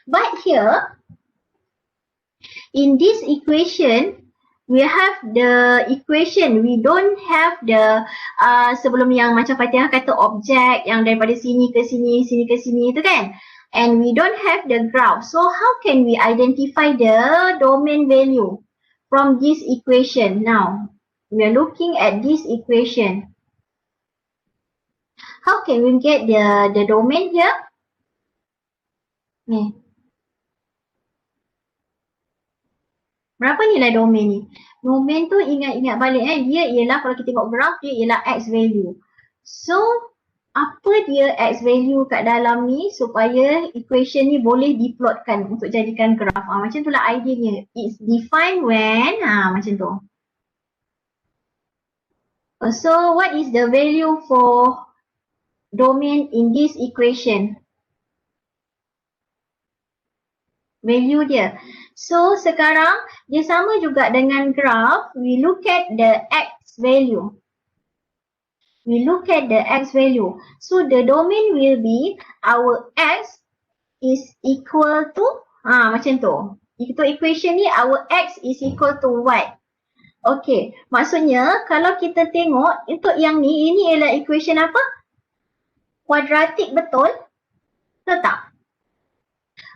But here, in this equation, we have the equation. We don't have the sebelum yang macam Fatihah kata objek yang daripada sini ke sini, sini ke sini itu kan. and we don't have the graph. So how can we identify the domain value from this equation? Now, we are looking at this equation. How can we get the domain here? Ni. Berapa nilai domain ni? Domain tu ingat-ingat balik dia ialah, kalau kita tengok graph, dia ialah X value. So, apa dia X value kat dalam ni supaya equation ni boleh diplotkan untuk jadikan graph. Macam tu lah idea. It's defined when, macam tu. So, what is the value for domain in this equation? Value dia. So sekarang dia sama juga dengan graph. We look at the X value. We look at the X value. So the domain will be our X is equal to macam tu. Itu equation ni our X is equal to Y. Okay, maksudnya kalau kita tengok untuk yang ni, ini ialah equation apa? Kuadratik, betul? Betul tak?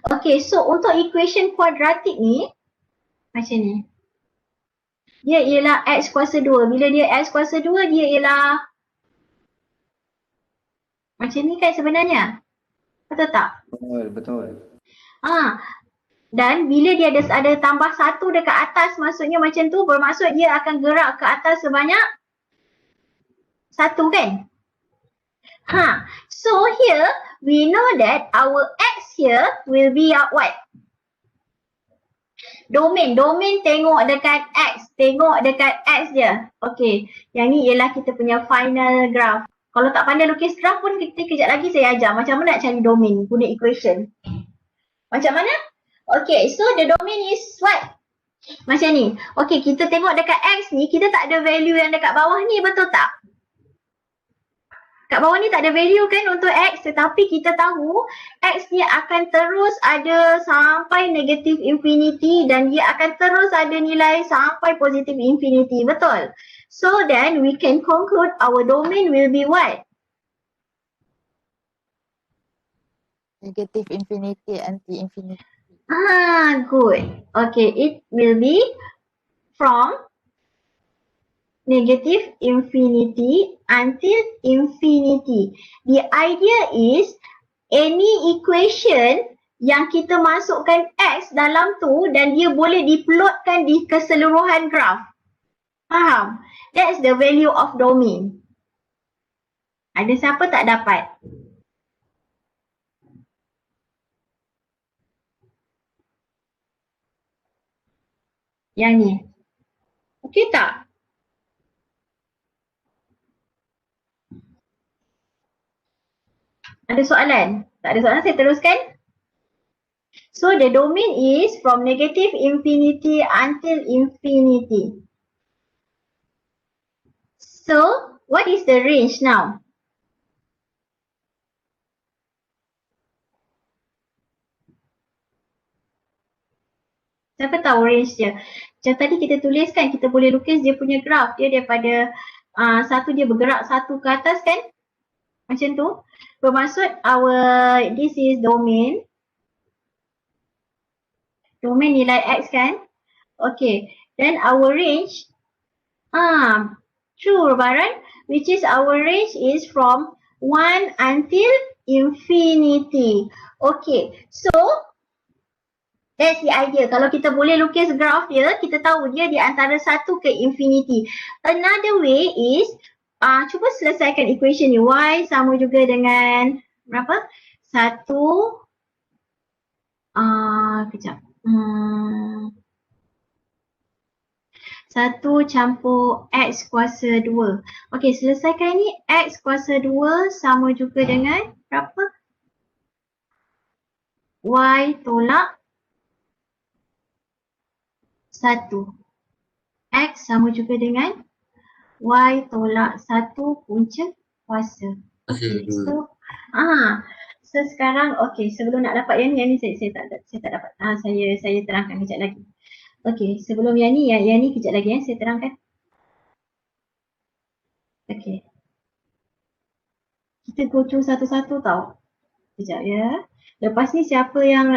Okay, so untuk equation kuadratik ni, macam ni. Dia ialah X kuasa 2. Bila dia X kuasa 2, dia ialah macam ni kan sebenarnya. Betul tak? Betul. Dan bila dia ada tambah 1 dekat atas, maksudnya macam tu, bermaksud dia akan gerak ke atas sebanyak 1 kan? So here we know that our X here will be what? Domain tengok dekat X, dia. Okay, yang ni ialah kita punya final graph. Kalau tak pandai lukis graph pun kejap lagi saya ajar macam mana nak cari domain guna equation. Macam mana? Okay, so the domain is what? Macam ni. Okay, kita tengok dekat X ni, kita tak ada value yang dekat bawah ni, betul tak? Kat bawah ni tak ada value kan untuk X, tetapi kita tahu X ni akan terus ada sampai negative infinity dan dia akan terus ada nilai sampai positive infinity, betul? So then we can conclude our domain will be what? Negative infinity, anti-infinity. Good. Okay, it will be from negative infinity until infinity. The idea is any equation yang kita masukkan X dalam tu dan dia boleh diplotkan di keseluruhan graph. Faham? That's the value of domain. Ada siapa tak dapat? Yang ni. Okey tak? Ada soalan? Tak ada soalan, saya teruskan. So the domain is from negative infinity until infinity. So what is the range now? Siapa tahu range dia? Macam tadi kita tuliskan, kita boleh lukis dia punya graph. Dia daripada satu dia bergerak satu ke atas kan? Macam tu. Bermaksud this is domain. Domain nilai X kan? Okay. Then our range. True Baran. Which is our range is from 1 until infinity. Okay. So that's the idea. Kalau kita boleh lukis graph dia, kita tahu dia di antara 1 ke infinity. Another way is cuba selesaikan equation ni. Y sama juga dengan berapa? 1 kejap. 1 campur X kuasa 2. Okey, selesaikan ni. X kuasa 2 sama juga dengan berapa? Y tolak 1. X sama juga dengan Y tolak 1 punca kuasa. Okay, so sekarang sebelum nak dapat yang ni saya tak dapat. Saya terangkan kejap lagi. Okay, sebelum yang ni kejap lagi saya terangkan. Okay. Kita go through satu-satu tau. Sekejap ya. Lepas ni siapa yang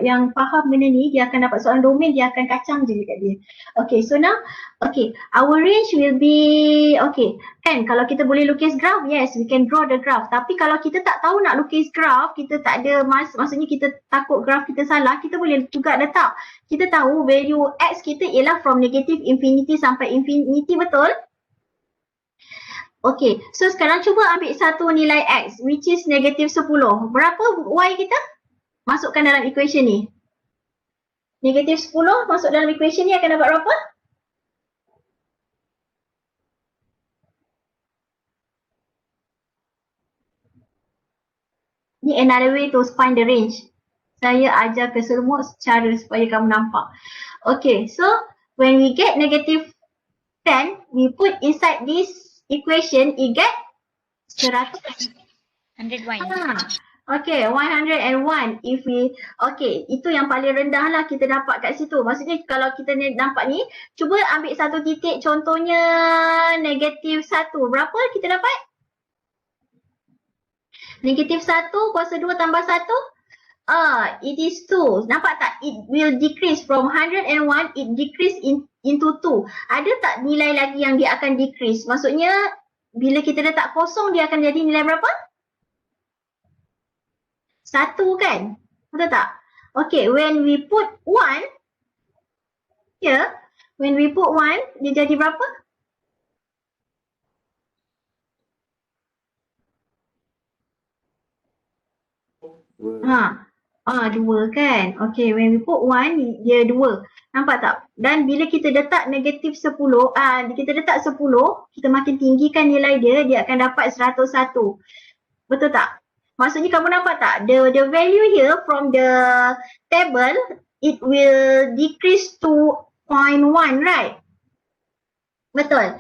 yang faham benda ni, dia akan dapat soalan domain, dia akan kacang je dekat dia. Okay, so now, okay, our range will be, okay, kan kalau kita boleh lukis graph, yes, we can draw the graph. Tapi kalau kita tak tahu nak lukis graph, kita tak ada, maksudnya kita takut graph kita salah, kita boleh juga letak. Kita tahu value X kita ialah from negative infinity sampai infinity, betul? Okay, so sekarang cuba ambil satu nilai X which is negative 10. Berapa Y kita? Masukkan dalam equation ni. Negative 10 masuk dalam equation ni akan dapat berapa? Ni another way to find the range. Saya ajar ke semua secara supaya kamu nampak. Okay, so when we get negative 10, we put inside this equation, it get 100. 101. Okay, 101. If we, okay, itu yang paling rendah lah kita dapat kat situ. Maksudnya kalau kita nampak ni, cuba ambil satu titik contohnya negative 1. Berapa kita dapat? Negative 1 kuasa 2 tambah 1? It is 2. Nampak tak? It will decrease from 101, it decrease into 2. Ada tak nilai lagi yang dia akan decrease? Maksudnya, bila kita letak kosong, dia akan jadi nilai berapa? 1 kan? Betul tak? Okay, when we put 1, here, when we put 1, dia jadi berapa? Dua kan? Okay, when we put 1, dia 2. Nampak tak? Dan bila kita letak negatif 10, kita letak 10, kita makin tinggikan nilai dia, dia akan dapat 101. Betul tak? Maksudnya kamu nampak tak? The value here from the table, it will decrease to 0.1, right? Betul.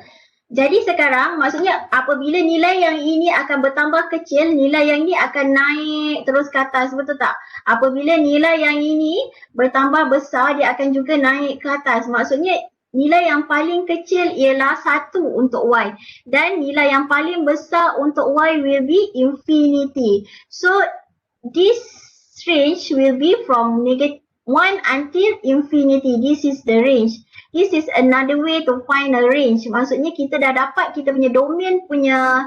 Jadi sekarang maksudnya apabila nilai yang ini akan bertambah kecil, nilai yang ini akan naik terus ke atas, betul tak? Apabila nilai yang ini bertambah besar, dia akan juga naik ke atas. Maksudnya nilai yang paling kecil ialah 1 untuk Y dan nilai yang paling besar untuk Y will be infinity. So this range will be from negative 1 until infinity. This is the range. This is another way to find a range. Maksudnya kita dah dapat kita punya domain punya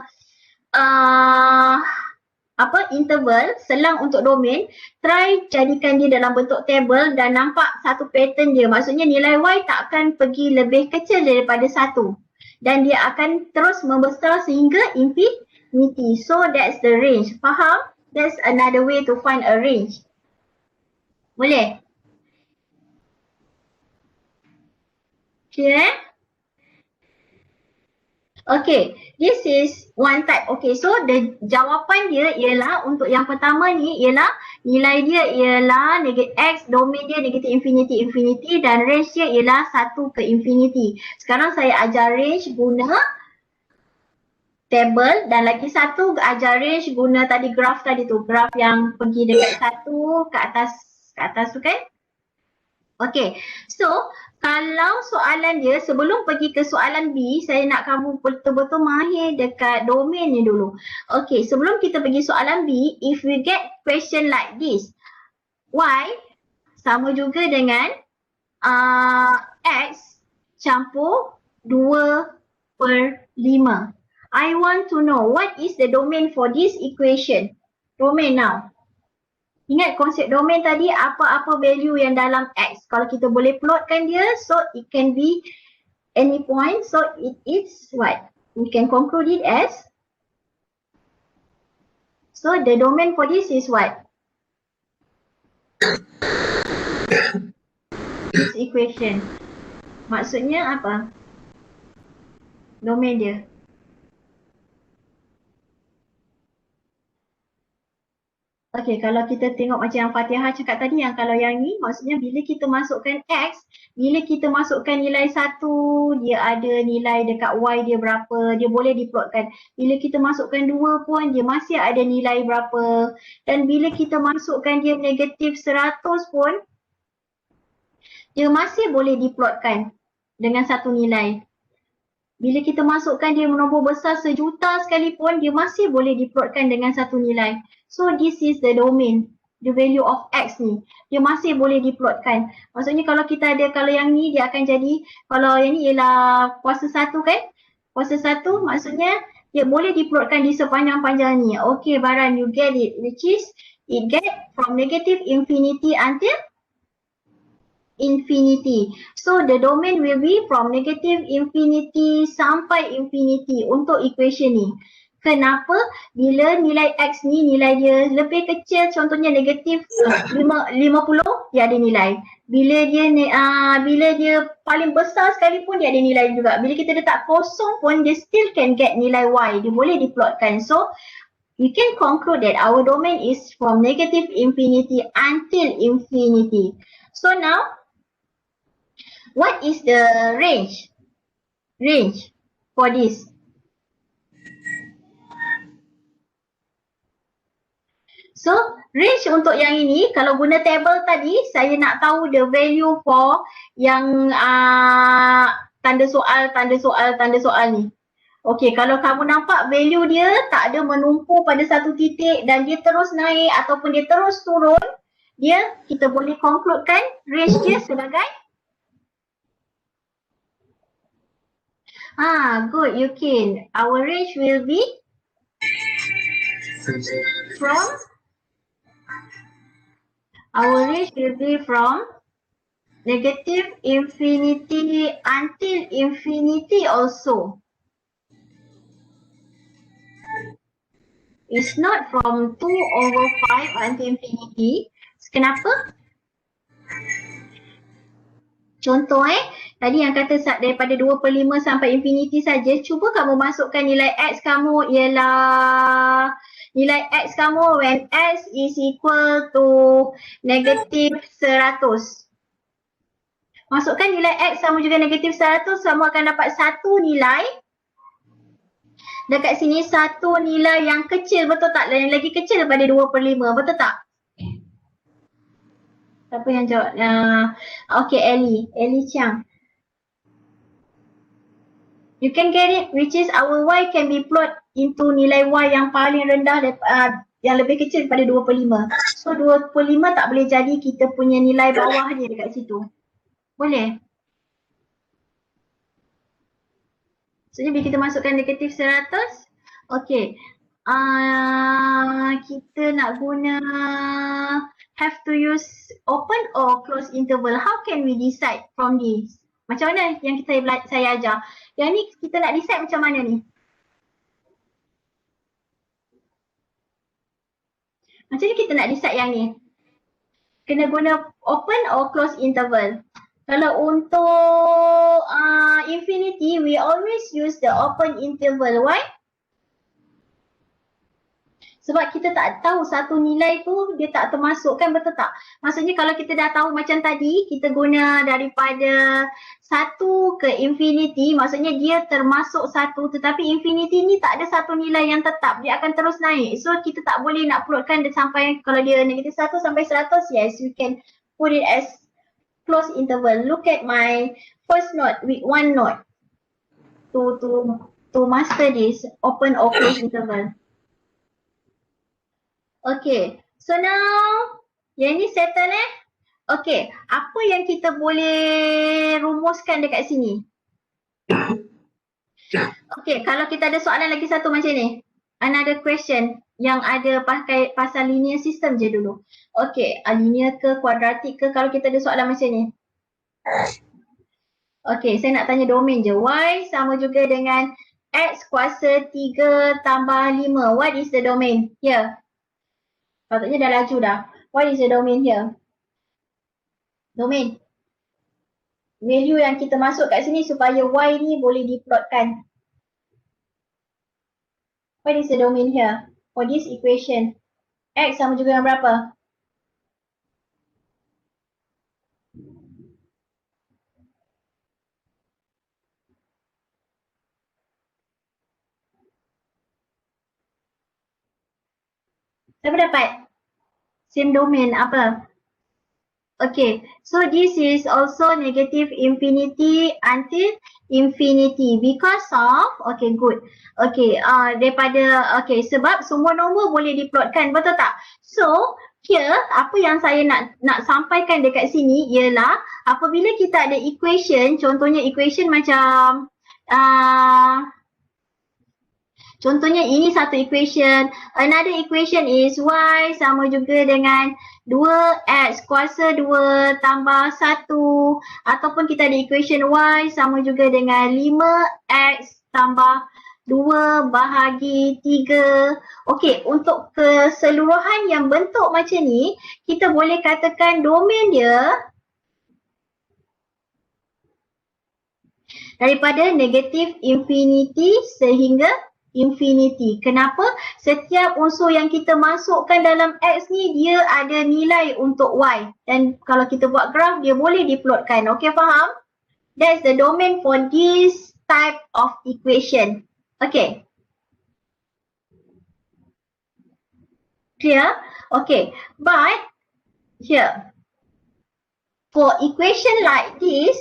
interval, selang untuk domain. Try jadikan dia dalam bentuk table dan nampak satu pattern dia. Maksudnya nilai Y tak akan pergi lebih kecil daripada 1. Dan dia akan terus membesar sehingga infinity. So that's the range. Faham? That's another way to find a range. Boleh? Clear? Okay, this is one type. Okay, so the jawapan dia ialah untuk yang pertama ni ialah nilai dia ialah X, domain dia negative infinity dan range dia ialah 1 ke infinity. Sekarang saya ajar range guna table dan lagi satu ajar range guna tadi graph tadi tu. Graph yang pergi dekat 1 ke atas tu kan? Okay, so kalau soalan dia sebelum pergi ke soalan B, saya nak kamu betul-betul mahir dekat domain ni dulu. Okay, sebelum kita pergi soalan B, if we get question like this, Y sama juga dengan X campur 2/5. I want to know what is the domain for this equation. Domain now. Ingat konsep domain tadi, apa-apa value yang dalam X. Kalau kita boleh plotkan dia, so it can be any point. So it is what? We can conclude it as. So the domain for this is what? This equation. Maksudnya apa? Domain dia. Okay, kalau kita tengok macam yang Fatihah cakap tadi, yang kalau yang ni maksudnya bila kita masukkan X, bila kita masukkan nilai 1, dia ada nilai dekat Y dia berapa, dia boleh diplotkan. Bila kita masukkan 2 pun dia masih ada nilai berapa. Dan bila kita masukkan dia negatif 100 pun, dia masih boleh diplotkan dengan satu nilai. Bila kita masukkan dia nombor besar 1,000,000 sekalipun, dia masih boleh diplotkan dengan satu nilai. So this is the domain, the value of X ni. Dia masih boleh diplotkan. Maksudnya kalau kita ada, kalau yang ni dia akan jadi, kalau yang ni ialah kuasa 1 kan? Kuasa 1 maksudnya dia boleh diplotkan di sepanjang-panjang ni. Okay Baran, you get it. Which is, it get from negative infinity until infinity. So the domain will be from negative infinity sampai infinity untuk equation ni. Kenapa? Bila nilai X ni nilai dia lebih kecil, contohnya negatif 50, dia ada nilai. Bila dia paling besar sekalipun dia ada nilai juga. Bila kita letak kosong pun dia still can get nilai Y. Dia boleh diplotkan. So we can conclude that our domain is from negative infinity until infinity. So now, what is the range? Range for this. So, range untuk yang ini, kalau guna table tadi, saya nak tahu the value for yang tanda soal ni. Okay, kalau kamu nampak value dia tak ada menumpu pada satu titik dan dia terus naik ataupun dia terus turun, kita boleh concludekan range dia sebagai good, Yukin. Our range will be from negative infinity until infinity also. It's not from 2/5 until infinity. Kenapa? Contoh tadi yang kata daripada 2/5 sampai infinity saja, cuba kamu masukkan nilai X kamu ialah nilai X kamu when X is equal to negative 100. Masukkan nilai X sama juga negative 100, kamu akan dapat satu nilai. Dekat sini satu nilai yang kecil, betul tak? Yang lagi kecil daripada 2/5, betul tak? Siapa yang jawab? Okay, Ellie Chiang. You can get it, which is our Y can be plot into nilai Y yang paling rendah yang lebih kecil daripada 2/5. So 2/5 tak boleh jadi kita punya nilai bawah dia dekat situ. Boleh? So bila kita masukkan negatif 100, okay. Kita nak guna have to use open or close interval. How can we decide from this? Macam mana yang saya ajar? Yang ni kita nak decide macam mana ni? Macam ni kita nak decide yang ni. Kena guna open or close interval. Kalau untuk infinity, we always use the open interval. Why? Sebab kita tak tahu satu nilai tu dia tak termasuk kan, betul tak? Maksudnya kalau kita dah tahu macam tadi, kita guna daripada 1 ke infinity, maksudnya dia termasuk 1, tetapi infinity ni tak ada satu nilai yang tetap, dia akan terus naik. So kita tak boleh nak plotkan dia sampai, kalau dia negatif 1 sampai 100, yes, we can put it as close interval. Look at my first note, week 1 note to master this open or close interval. Okay, so now yang ni settle Okay, apa yang kita boleh rumuskan dekat sini? Okay, kalau kita ada soalan lagi satu macam ni, another question yang ada pakai pasal linear system je dulu. Okay, linear ke kuadratik ke, kalau kita ada soalan macam ni. Okay, saya nak tanya domain je. Y sama juga dengan X kuasa 3 tambah 5. What is the domain here? Patutnya dah laju dah. What is the domain here? Domain. Value yang kita masuk kat sini supaya Y ni boleh diplotkan. What is the domain here? For this equation. X sama juga dengan berapa? Siapa dapat? Same domain apa? Okay, so this is also negative infinity until infinity because of, okay good. Okay, okay sebab semua nombor boleh diplotkan, betul tak? So, here apa yang saya nak sampaikan dekat sini ialah apabila kita ada equation, contohnya equation macam contohnya ini satu equation, another equation is y sama juga dengan 2x kuasa 2 tambah 1, ataupun kita ada equation y sama juga dengan 5x tambah 2 bahagi 3. Okey, untuk keseluruhan yang bentuk macam ni, kita boleh katakan domain dia daripada negatif infinity sehingga infinity. Kenapa? Setiap unsur yang kita masukkan dalam X ni dia ada nilai untuk Y. Dan kalau kita buat graf dia boleh diplotkan. Okay, faham? That's the domain for this type of equation. Okay. Clear? Okay. But here, for equation like this,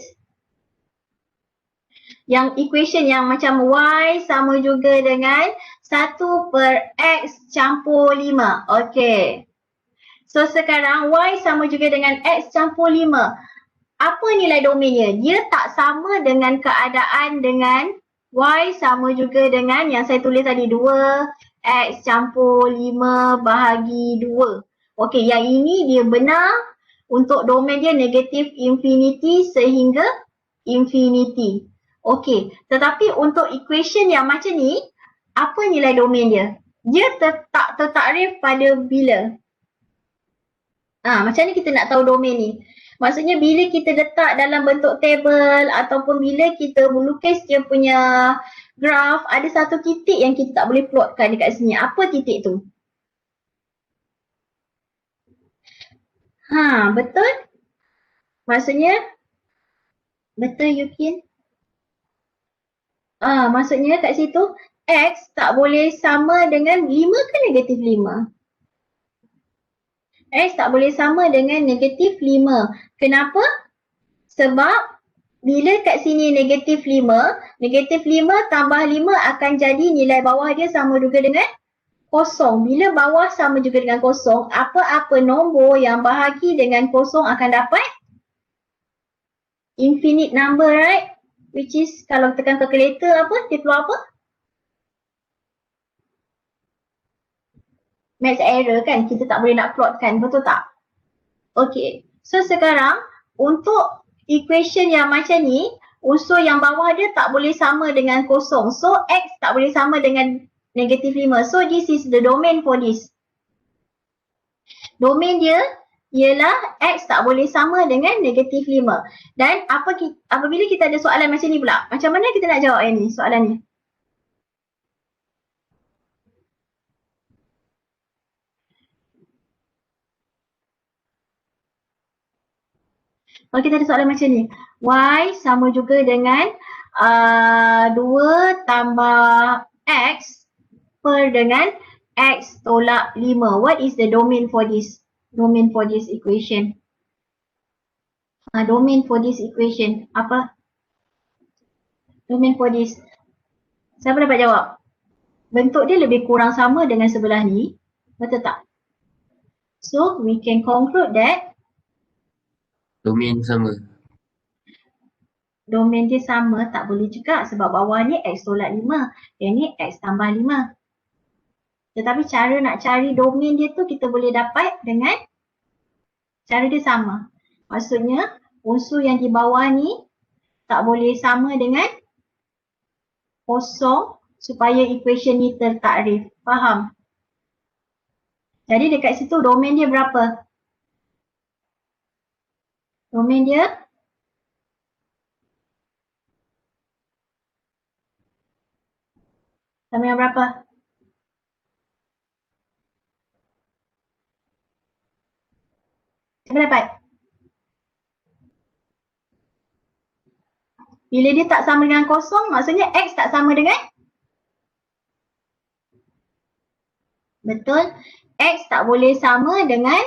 yang equation yang macam y sama juga dengan 1 per x campur 5. Okay. So sekarang y sama juga dengan x campur 5. Apa nilai domainnya? Dia tak sama dengan keadaan dengan y sama juga dengan yang saya tulis tadi 2x campur 5 bahagi 2. Okay, yang ini dia benar untuk domain dia negatif infinity sehingga infinity. Okey, tetapi untuk equation yang macam ni, apa nilai domain dia? Dia tak tertakrif pada bila? Macam ni kita nak tahu domain ni. Maksudnya bila kita letak dalam bentuk table ataupun bila kita melukis dia punya graf, ada satu titik yang kita tak boleh plotkan dekat sini. Apa titik tu? Betul? Maksudnya, betul Yukin? Maksudnya kat situ X tak boleh sama dengan 5 ke negatif 5? X tak boleh sama dengan negatif 5. Kenapa? Sebab bila kat sini negatif 5, negatif 5 tambah 5 akan jadi nilai bawah dia sama juga dengan kosong. Bila bawah sama juga dengan kosong, apa-apa nombor yang bahagi dengan kosong akan dapat infinite number, right? Which is kalau tekan calculator apa, dia keluar apa? Math error kan, kita tak boleh nak plotkan, betul tak? Okay, so sekarang untuk equation yang macam ni, unsur yang bawah dia tak boleh sama dengan kosong. So X tak boleh sama dengan negatif 5. So this is the domain for this. Domain dia ialah X tak boleh sama dengan negatif 5. Dan apabila kita ada soalan macam ni pula, macam mana kita nak jawab yang ni, soalan ni? Kalau kita ada soalan macam ni, Y sama juga dengan 2 tambah X per dengan X tolak 5. What is the domain for this? Domain for this equation. Domain for this equation. Apa? Domain for this. Siapa dapat jawab? Bentuk dia lebih kurang sama dengan sebelah ni. Betul tak? So, we can conclude that Domain sama. domain dia sama, tak boleh juga sebab bawah ni X tolak 5. Yang ni X tambah 5. Tetapi cara nak cari domain dia tu kita boleh dapat dengan cara dia sama. Maksudnya unsur yang di bawah ni tak boleh sama dengan kosong supaya equation ni tertakrif. Faham? Jadi dekat situ domain dia berapa? Domain dia sama dengan berapa? Siapa dapat? Bila dia tak sama dengan kosong, maksudnya X tak sama dengan? Betul. X tak boleh sama dengan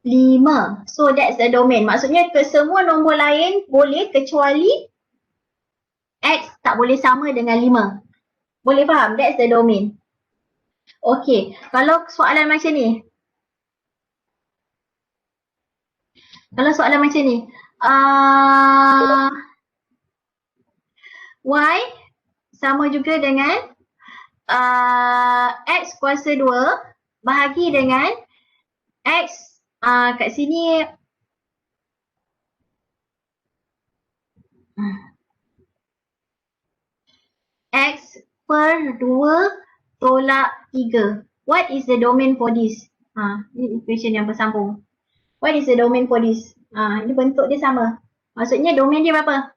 5. So that's the domain. Maksudnya ke semua nombor lain boleh kecuali X tak boleh sama dengan 5. Boleh faham? That's the domain. Okay, kalau soalan macam ni. Y sama juga dengan X kuasa 2 bahagi dengan X kat sini X per 2 tolak 3. What is the domain for this? Ini equation yang bersambung. What is the domain for this? Ini bentuk dia sama. Maksudnya domain dia berapa?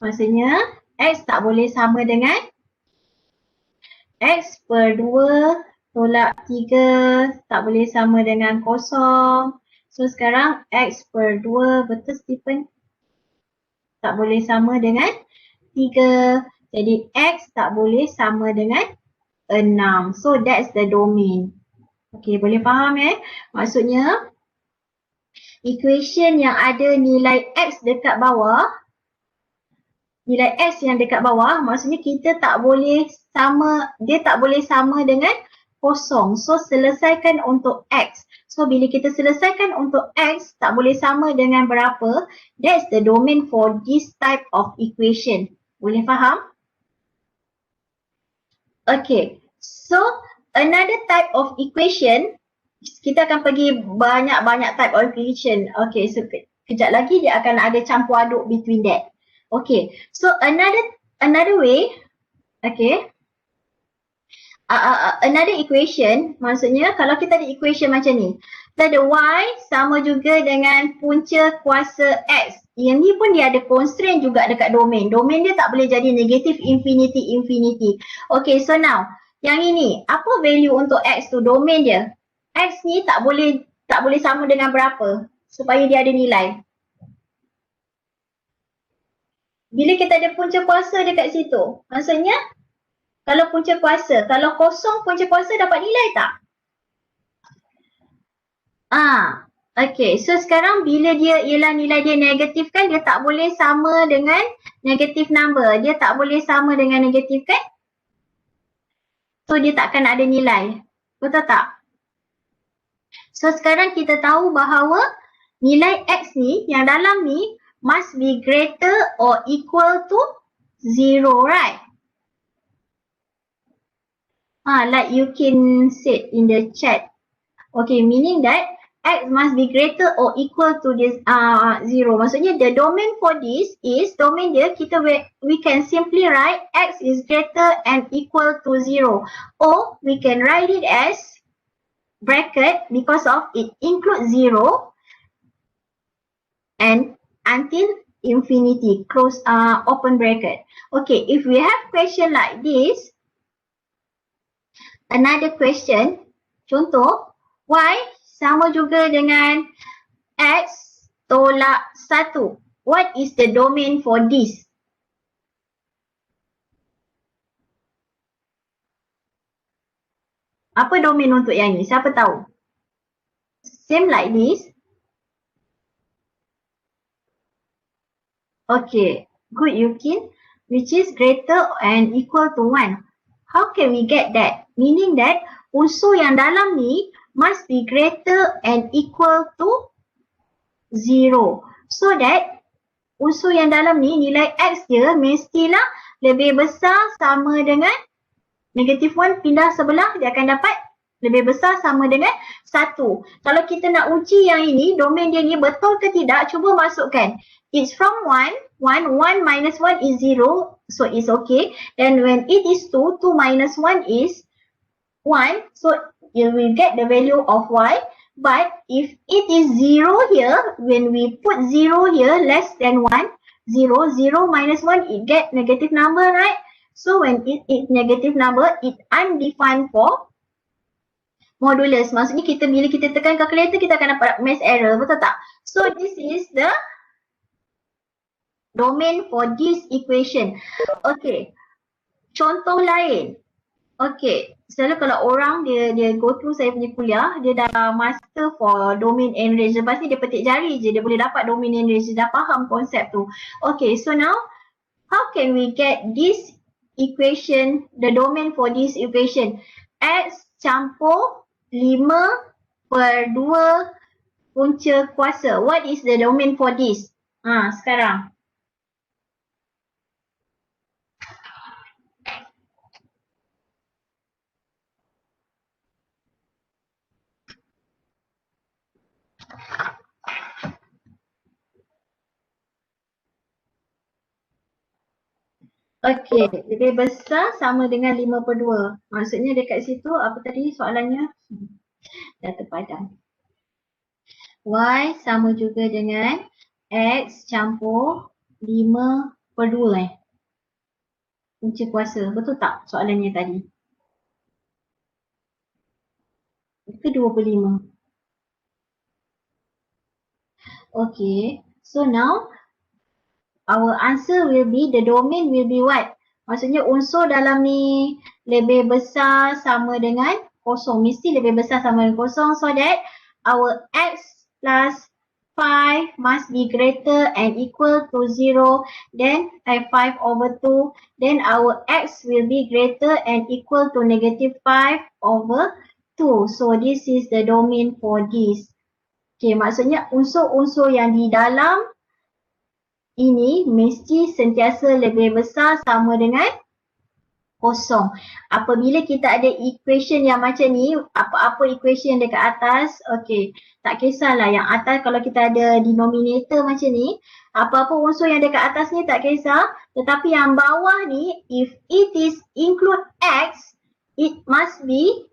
Maksudnya X tak boleh sama dengan X per 2 tolak 3 tak boleh sama dengan 0. So sekarang X per 2 betul Stephen? Tak boleh sama dengan 3. Jadi X tak boleh sama dengan 6. So that's the domain. Okay, boleh faham Maksudnya equation yang ada nilai X dekat bawah, nilai X yang dekat bawah, maksudnya kita tak boleh sama, dia tak boleh sama dengan 0. So selesaikan untuk X. So bila kita selesaikan untuk X tak boleh sama dengan berapa, that's the domain for this type of equation. Boleh faham? Okay, so another type of equation, kita akan pergi banyak-banyak type of equation. Okay, so kejap lagi dia akan ada campur aduk between that. Okay, so another way, okay, another equation, maksudnya kalau kita ada equation macam ni, kita ada Y sama juga dengan punca kuasa X. Yang ni pun dia ada constraint juga dekat domain. Domain dia tak boleh jadi negative infinity infinity. Okay, so now yang ini, apa value untuk X tu, domain dia? X ni tak boleh sama dengan berapa supaya dia ada nilai. Bila kita ada punca kuasa dekat situ, maksudnya kalau punca kuasa, kalau kosong punca kuasa dapat nilai tak? Okay, so sekarang bila dia ialah nilai dia negatif kan, dia tak boleh sama dengan negative number. Dia tak boleh sama dengan negatif kan? So dia takkan ada nilai. Betul tak? So sekarang kita tahu bahawa nilai X ni yang dalam ni must be greater or equal to 0, right? Like you can say in the chat. Okay, meaning that X must be greater or equal to this 0. Maksudnya the domain for this is, domain dia we can simply write X is greater and equal to 0. Or we can write it as bracket because of it includes 0 and until infinity, close open bracket. Okay, if we have question like this, another question, contoh, Y sama juga dengan X tolak 1. What is the domain for this? Apa domain untuk yang ni? Siapa tahu? Same like this. Okay, good Yukin, which is greater and equal to 1. How can we get that? Meaning that unsur yang dalam ni must be greater and equal to 0. So that unsur yang dalam ni nilai X dia mestilah lebih besar sama dengan negative 1 pindah sebelah, dia akan dapat lebih besar sama dengan 1. Kalau kita nak uji yang ini, domain dia ni betul ke tidak, cuba masukkan. It's from 1 minus 1 is 0, so it's okay. And when it is 2 minus 1 is 1, so you will get the value of Y. But if it is 0 here, when we put 0 here, less than 1, 0 minus 1, it get negative number, right? So when it is negative number, it undefined for Modulus. Maksudnya bila kita tekan calculator kita akan dapat mass error, betul tak? So this is the domain for this equation. Okay. Contoh lain. Okay. Selalu kalau orang dia go through saya punya kuliah, dia dah master for domain and range. Lepas ni dia petik jari je, dia boleh dapat domain and range, dia dah faham konsep tu. Okay, so now how can we get this equation, the domain for this equation? X campur 5/2 punca kuasa. What is the domain for this? Sekarang. Okey, lebih besar sama dengan 5/2. Maksudnya dekat situ apa tadi soalannya? Dah terpadam. Y sama juga dengan X campur 5/2 punca kuasa. Betul tak soalannya tadi? Ke 2/5. Okay, so now our answer will be, the domain will be what? Maksudnya unsur dalam ni lebih besar sama dengan kosong. Mesti lebih besar sama dengan kosong, so that our X plus 5 must be greater and equal to 0. Then 5/2. Then our X will be greater and equal to -5/2. So this is the domain for this. Okay, maksudnya unsur-unsur yang di dalam ini mesti sentiasa lebih besar sama dengan kosong. Apabila kita ada equation yang macam ni, apa-apa equation dekat atas, okay, tak kisahlah yang atas kalau kita ada denominator macam ni, apa-apa unsur yang dekat atas ni tak kisah, tetapi yang bawah ni, if it is include X, it must be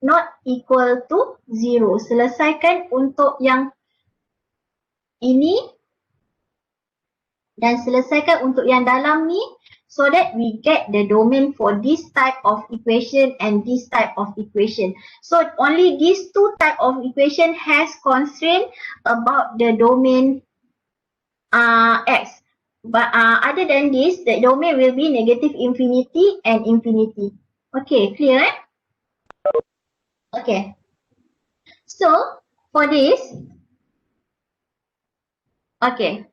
not equal to 0. Selesaikan untuk yang ini dan selesaikan untuk yang dalam ni, so that we get the domain for this type of equation and this type of equation. So only these two type of equation has constraint about the domain X. But other than this, the domain will be negative infinity and infinity. Okay, clear eh? Okay. So for this, okay.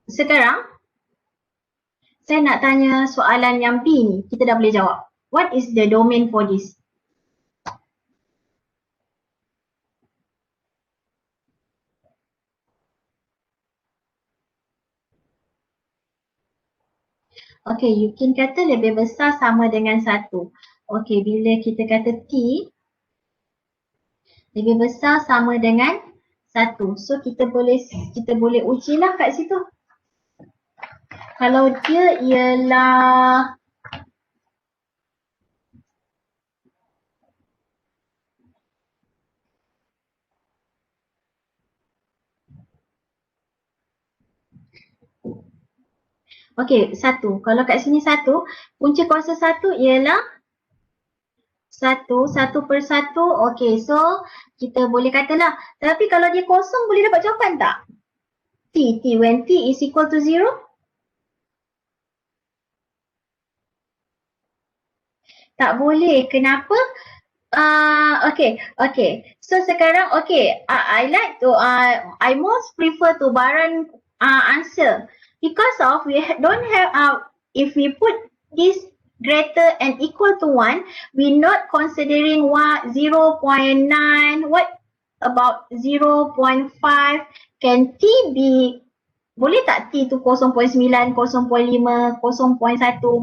Sekarang saya nak tanya soalan yang B ni, kita dah boleh jawab. What is the domain for this? Okay, you can kata lebih besar sama dengan 1. Okay, bila kita kata T lebih besar sama dengan 1. So kita boleh ujilah kat situ. Kalau dia ialah okey, 1. Kalau kat sini 1, punca kuasa 1 ialah 1 per 1. Okey, so kita boleh katalah. Tapi kalau dia kosong boleh dapat jawapan tak? T, when T is equal to 0? Tak boleh. Kenapa? Okay. So sekarang, okay, I like to, I most prefer to Baran answer. Because of we don't have, if we put this greater and equal to 1, we not considering what 0.9, what about 0.5, can T be, boleh tak T tu 0.9, 0.5, 0.1,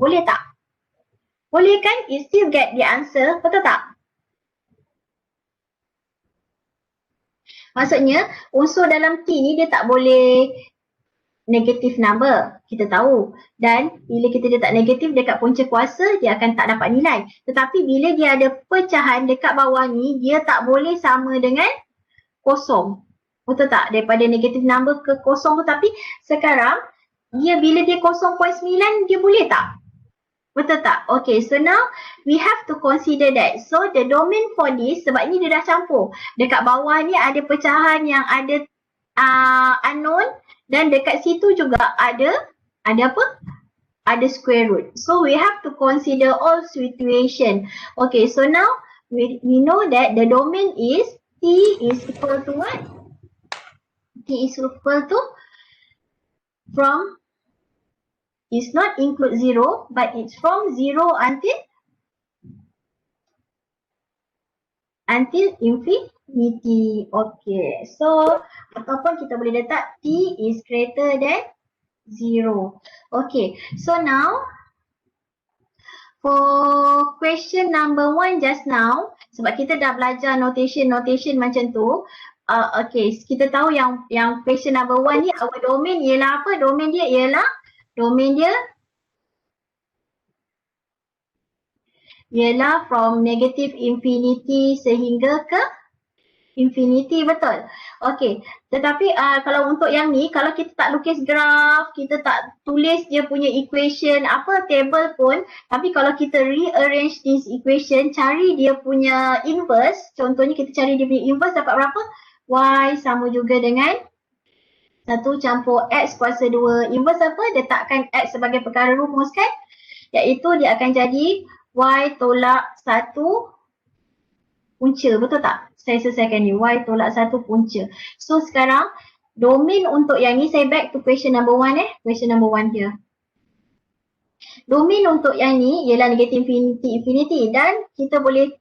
boleh tak? Boleh kan? You still get the answer, betul tak? Maksudnya unsur dalam T ni dia tak boleh negative number, kita tahu. Dan bila kita letak negatif dekat punca kuasa, dia akan tak dapat nilai. Tetapi bila dia ada pecahan dekat bawah ni, dia tak boleh sama dengan kosong. Betul tak? Daripada negative number ke kosong tu. Tapi sekarang, bila dia 0.9, dia boleh tak? Betul tak? Okay, so now we have to consider that. So the domain for this, sebab ni dia dah campur. Dekat bawah ni ada pecahan yang ada unknown dan dekat situ juga ada apa? Ada square root. So we have to consider all situation. Okay, so now we know that the domain is T is equal to what? T is equal to from, is not include 0 but it's from 0 until infinity. Okay, so ataupun kita boleh letak T is greater than 0. Okay, so now for question number 1 just now, sebab kita dah belajar notation macam tu. Okay, kita tahu yang question number 1 ni our domain ialah apa? Domain dia ialah from negative infinity sehingga ke infinity, betul? Okay, tetapi kalau untuk yang ni, kalau kita tak lukis graf, kita tak tulis dia punya equation, apa table pun, tapi kalau kita rearrange this equation, cari dia punya inverse, contohnya kita cari dia punya inverse dapat berapa? Y sama juga dengan 1 campur X kuasa 2. Inverse apa? Letakkan X sebagai perkara rumus kan? Iaitu dia akan jadi Y tolak 1 punca, betul tak? Saya selesaikan ni, Y tolak 1 punca. So sekarang domain untuk yang ni, saya back to question number 1 question number 1 here. Domain untuk yang ni ialah negative infinity dan kita boleh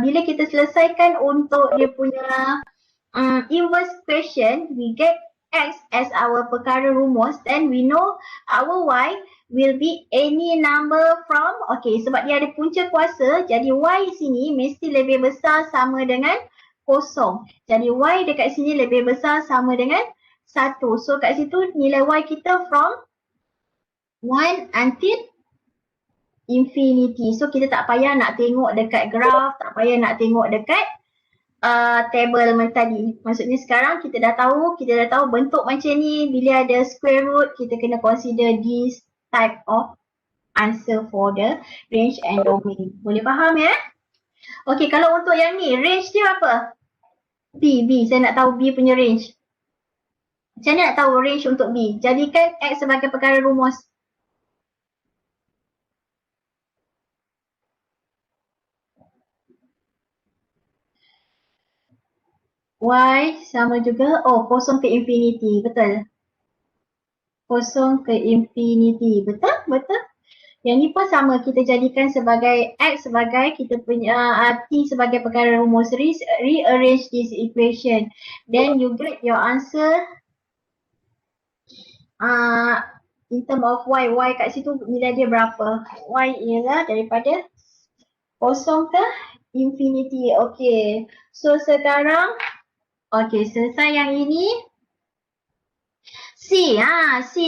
bila kita selesaikan untuk dia punya inverse question, we get X as our perkara rumus, then we know our Y will be any number from, okay, sebab dia ada punca kuasa, jadi Y sini mesti lebih besar sama dengan 0. Jadi Y dekat sini lebih besar sama dengan 1. So kat situ nilai Y kita from 1 until infinity. So kita tak payah nak tengok dekat graf, tak payah nak tengok dekat table macam tadi. Maksudnya sekarang kita dah tahu bentuk macam ni, bila ada square root kita kena consider this type of answer for the range and domain. Boleh faham ya? Okay, kalau untuk yang ni range dia apa? B, saya nak tahu B punya range. Macam mana nak tahu range untuk B? Jadikan X sebagai perkara rumus. Y sama juga, 0 ke infinity, betul? 0 ke infinity, betul? Yang ni pun sama, kita jadikan sebagai X sebagai kita punya T sebagai perkara rumus. Rearrange this equation, then you get your answer in term of Y kat situ nilai dia berapa? Y ialah daripada 0 ke infinity. Okay, so sekarang okay, selesai yang ini. C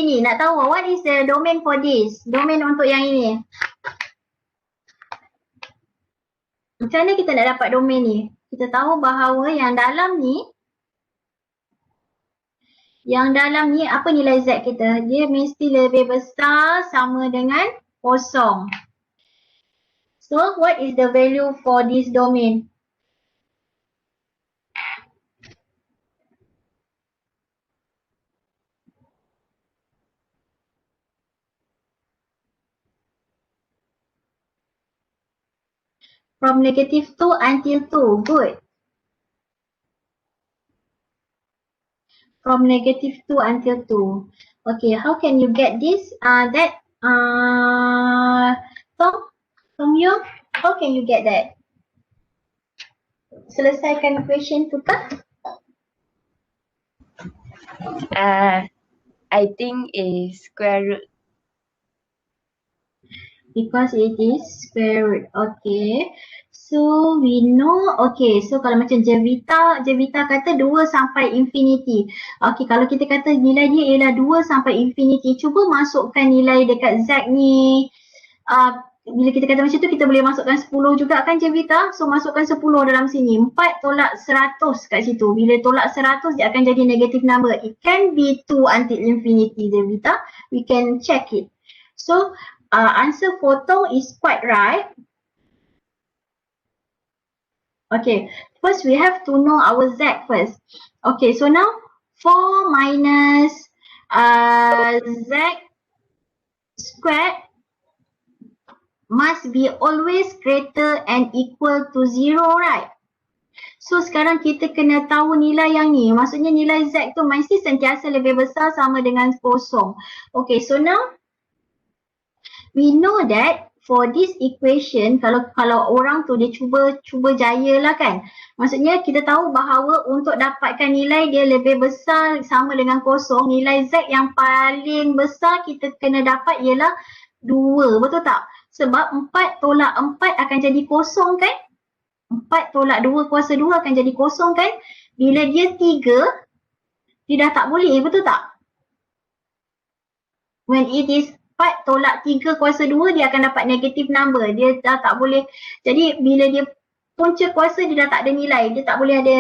ni nak tahu what is the domain for this? Domain untuk yang ini. Macam mana kita nak dapat domain ni? Kita tahu bahawa yang dalam ni apa nilai Z kita? Dia mesti lebih besar sama dengan 0. So what is the value for this domain? From negative 2 until 2, good. From negative 2 until 2. Okay, how can you get this? Tom Yung, how can you get that? Selesaikan question tu kah? I think is square root. Because it is square root. Okay. So we know, okay, so kalau macam Jevita kata 2 sampai infinity. Okay, kalau kita kata nilai dia ialah 2 sampai infinity, cuba masukkan nilai dekat Z ni. Bila kita kata macam tu, kita boleh masukkan 10 juga kan Jevita? So masukkan 10 dalam sini. 4 tolak 100 kat situ. Bila tolak 100 dia akan jadi negative number. It can be 2 until infinity Jevita. We can check it. So answer photo is quite right. Okay, first we have to know our Z first. Okay, so now 4 minus Z squared must be always greater and equal to 0, right? So sekarang kita kena tahu nilai yang ni. Maksudnya nilai Z tu mesti sentiasa lebih besar sama dengan kosong. Okay, so now we know that for this equation, kalau orang tu dia cuba jaya lah kan. Maksudnya kita tahu bahawa untuk dapatkan nilai dia lebih besar sama dengan kosong, nilai Z yang paling besar kita kena dapat ialah 2, betul tak? Sebab 4 tolak 4 akan jadi kosong kan? 4 tolak 2 kuasa 2 akan jadi kosong kan? Bila dia 3, dia dah tak boleh, betul tak? When it is 4 tolak 3 kuasa 2, dia akan dapat negative number. Dia dah tak boleh. Jadi bila dia punca kuasa, dia dah tak ada nilai. Dia tak boleh ada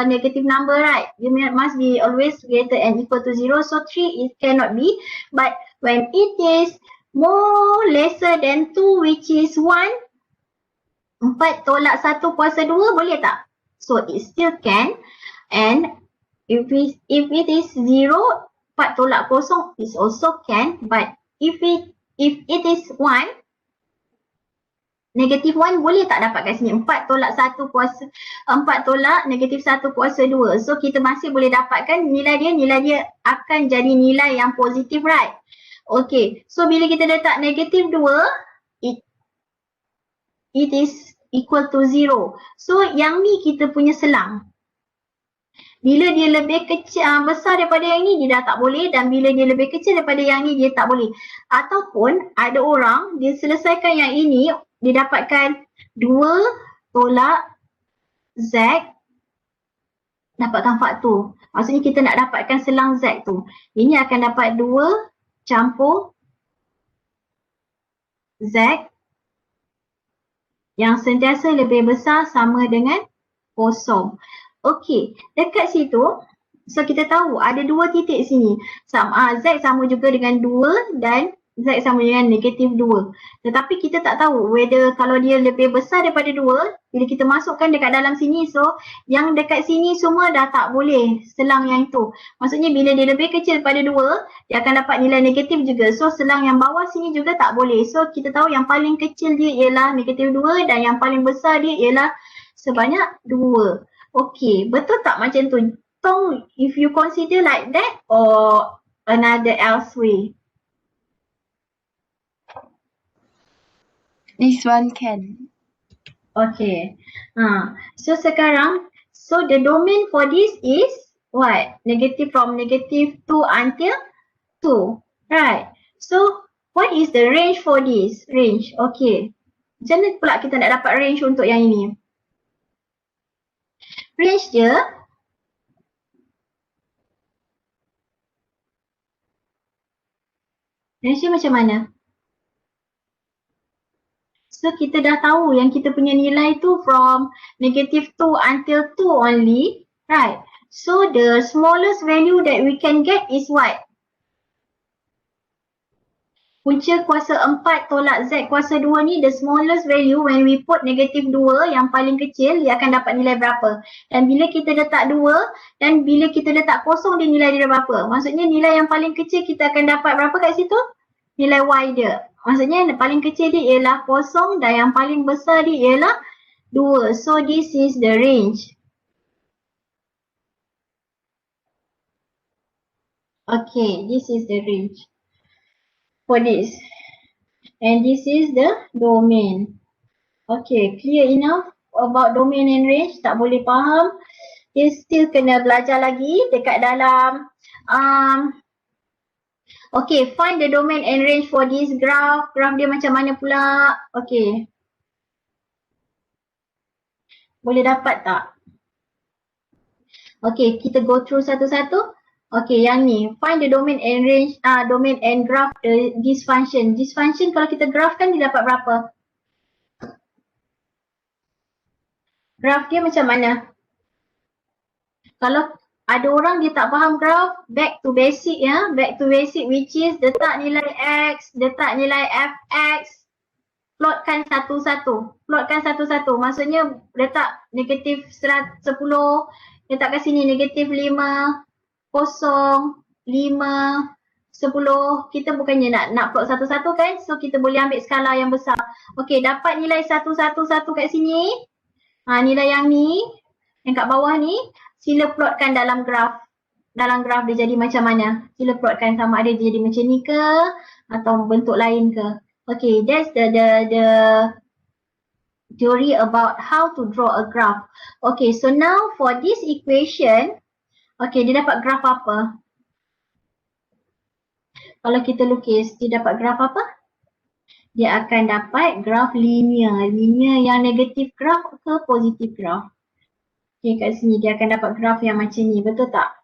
negative number, right? You must be always greater and equal to 0. So 3 it cannot be. But when it is more lesser than 2, which is 1, 4 tolak 1 kuasa 2, boleh tak? So it still can. And if it is 0, 4 tolak kosong is also can. But if it is 1, negative 1 boleh tak dapat kat sini? 4 tolak 1 kuasa 4 tolak negative 1 kuasa 2. So kita masih boleh dapatkan nilai dia akan jadi nilai yang positif, right? Okay, so bila kita letak negative 2, it is equal to 0. So yang ni kita punya selang. Bila dia lebih kecil, besar daripada yang ni, dia dah tak boleh. Dan bila dia lebih kecil daripada yang ni, dia tak boleh. Ataupun ada orang, dia selesaikan yang ini, dia dapatkan 2 tolak Z, dapatkan faktor. Maksudnya kita nak dapatkan selang Z tu. Ini akan dapat 2 campur Z yang sentiasa lebih besar sama dengan kosong. Okey, dekat situ, so kita tahu ada 2 titik sini. Z sama juga dengan 2 dan Z sama dengan negatif 2. Tetapi kita tak tahu whether kalau dia lebih besar daripada 2, bila kita masukkan dekat dalam sini, so yang dekat sini semua dah tak boleh selang yang itu. Maksudnya bila dia lebih kecil daripada 2, dia akan dapat nilai negatif juga. So selang yang bawah sini juga tak boleh. So kita tahu yang paling kecil dia ialah negatif 2 dan yang paling besar dia ialah sebanyak 2. Okay, betul tak macam tu? Tong, if you consider like that or another else way? This one can. Okay. So sekarang, so the domain for this is what? Negative from negative 2 until 2. Right. So what is the range for this? Range. Okay. Macam mana pula kita nak dapat range untuk yang ini? Range dia macam mana? So kita dah tahu yang kita punya nilai tu from negative 2 until 2 only, right? So the smallest value that we can get is what? Punca kuasa 4 tolak Z kuasa 2 ni, the smallest value when we put negative 2 yang paling kecil, dia akan dapat nilai berapa. Dan bila kita letak 2 dan bila kita letak kosong, dia nilai dia berapa. Maksudnya nilai yang paling kecil kita akan dapat berapa kat situ? Nilai Y dia. Maksudnya yang paling kecil dia ialah kosong dan yang paling besar dia ialah 2. So this is the range. Okay, this is the range for this. And this is the domain. Okay, clear enough about domain and range? Tak boleh faham? Dia still kena belajar lagi dekat dalam okay, find the domain and range for this graph. Graph dia macam mana pula? Okay. Boleh dapat tak? Okay, kita go through satu-satu. Okay, yang ni. Find the domain and range, domain and graph this function. This function kalau kita graph kan dia dapat berapa? Graph dia macam mana? Ada orang dia tak faham graph, back to basic ya, back to basic which is letak nilai X, letak nilai Fx, plotkan satu-satu. Plotkan satu-satu. Maksudnya letak negatif 10, letak kat sini negatif 5, 0, 5, 10. Kita bukannya nak plot satu-satu kan? So kita boleh ambil skala yang besar. Okey, dapat nilai 111 kat sini. Nilai yang ni, yang kat bawah ni, sila plotkan dalam graf. Dalam graf dia jadi macam mana? Sila plotkan sama ada dia jadi macam ni ke atau bentuk lain ke. Okay, that's the theory about how to draw a graph. Okay, so now for this equation, okay, dia dapat graf apa? Kalau kita lukis, dia dapat graf apa? Dia akan dapat graf linear. Linear yang negatif graf ke positif graf? Okay, kat sini dia akan dapat graf yang macam ni, betul tak?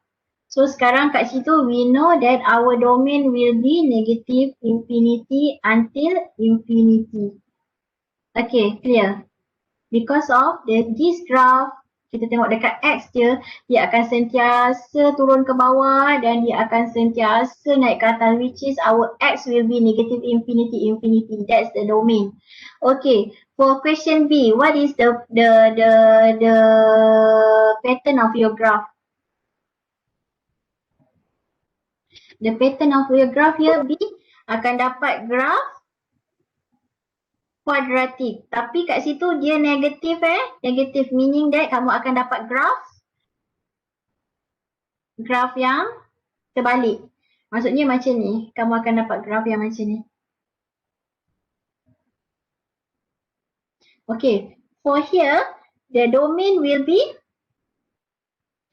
So sekarang kat situ we know that our domain will be negative infinity until infinity. Okay, clear? Because of this graph, kita tengok dekat X dia akan sentiasa turun ke bawah dan dia akan sentiasa naik ke atas, which is our X will be negative infinity infinity. That's the domain. Okay, for question B, what is the pattern of your graph? The pattern of your graph here B akan dapat graph kuadratik. Tapi kat situ dia negatif negatif meaning that kamu akan dapat graph yang terbalik. Maksudnya macam ni, kamu akan dapat graph yang macam ni. Okay, for here the domain will be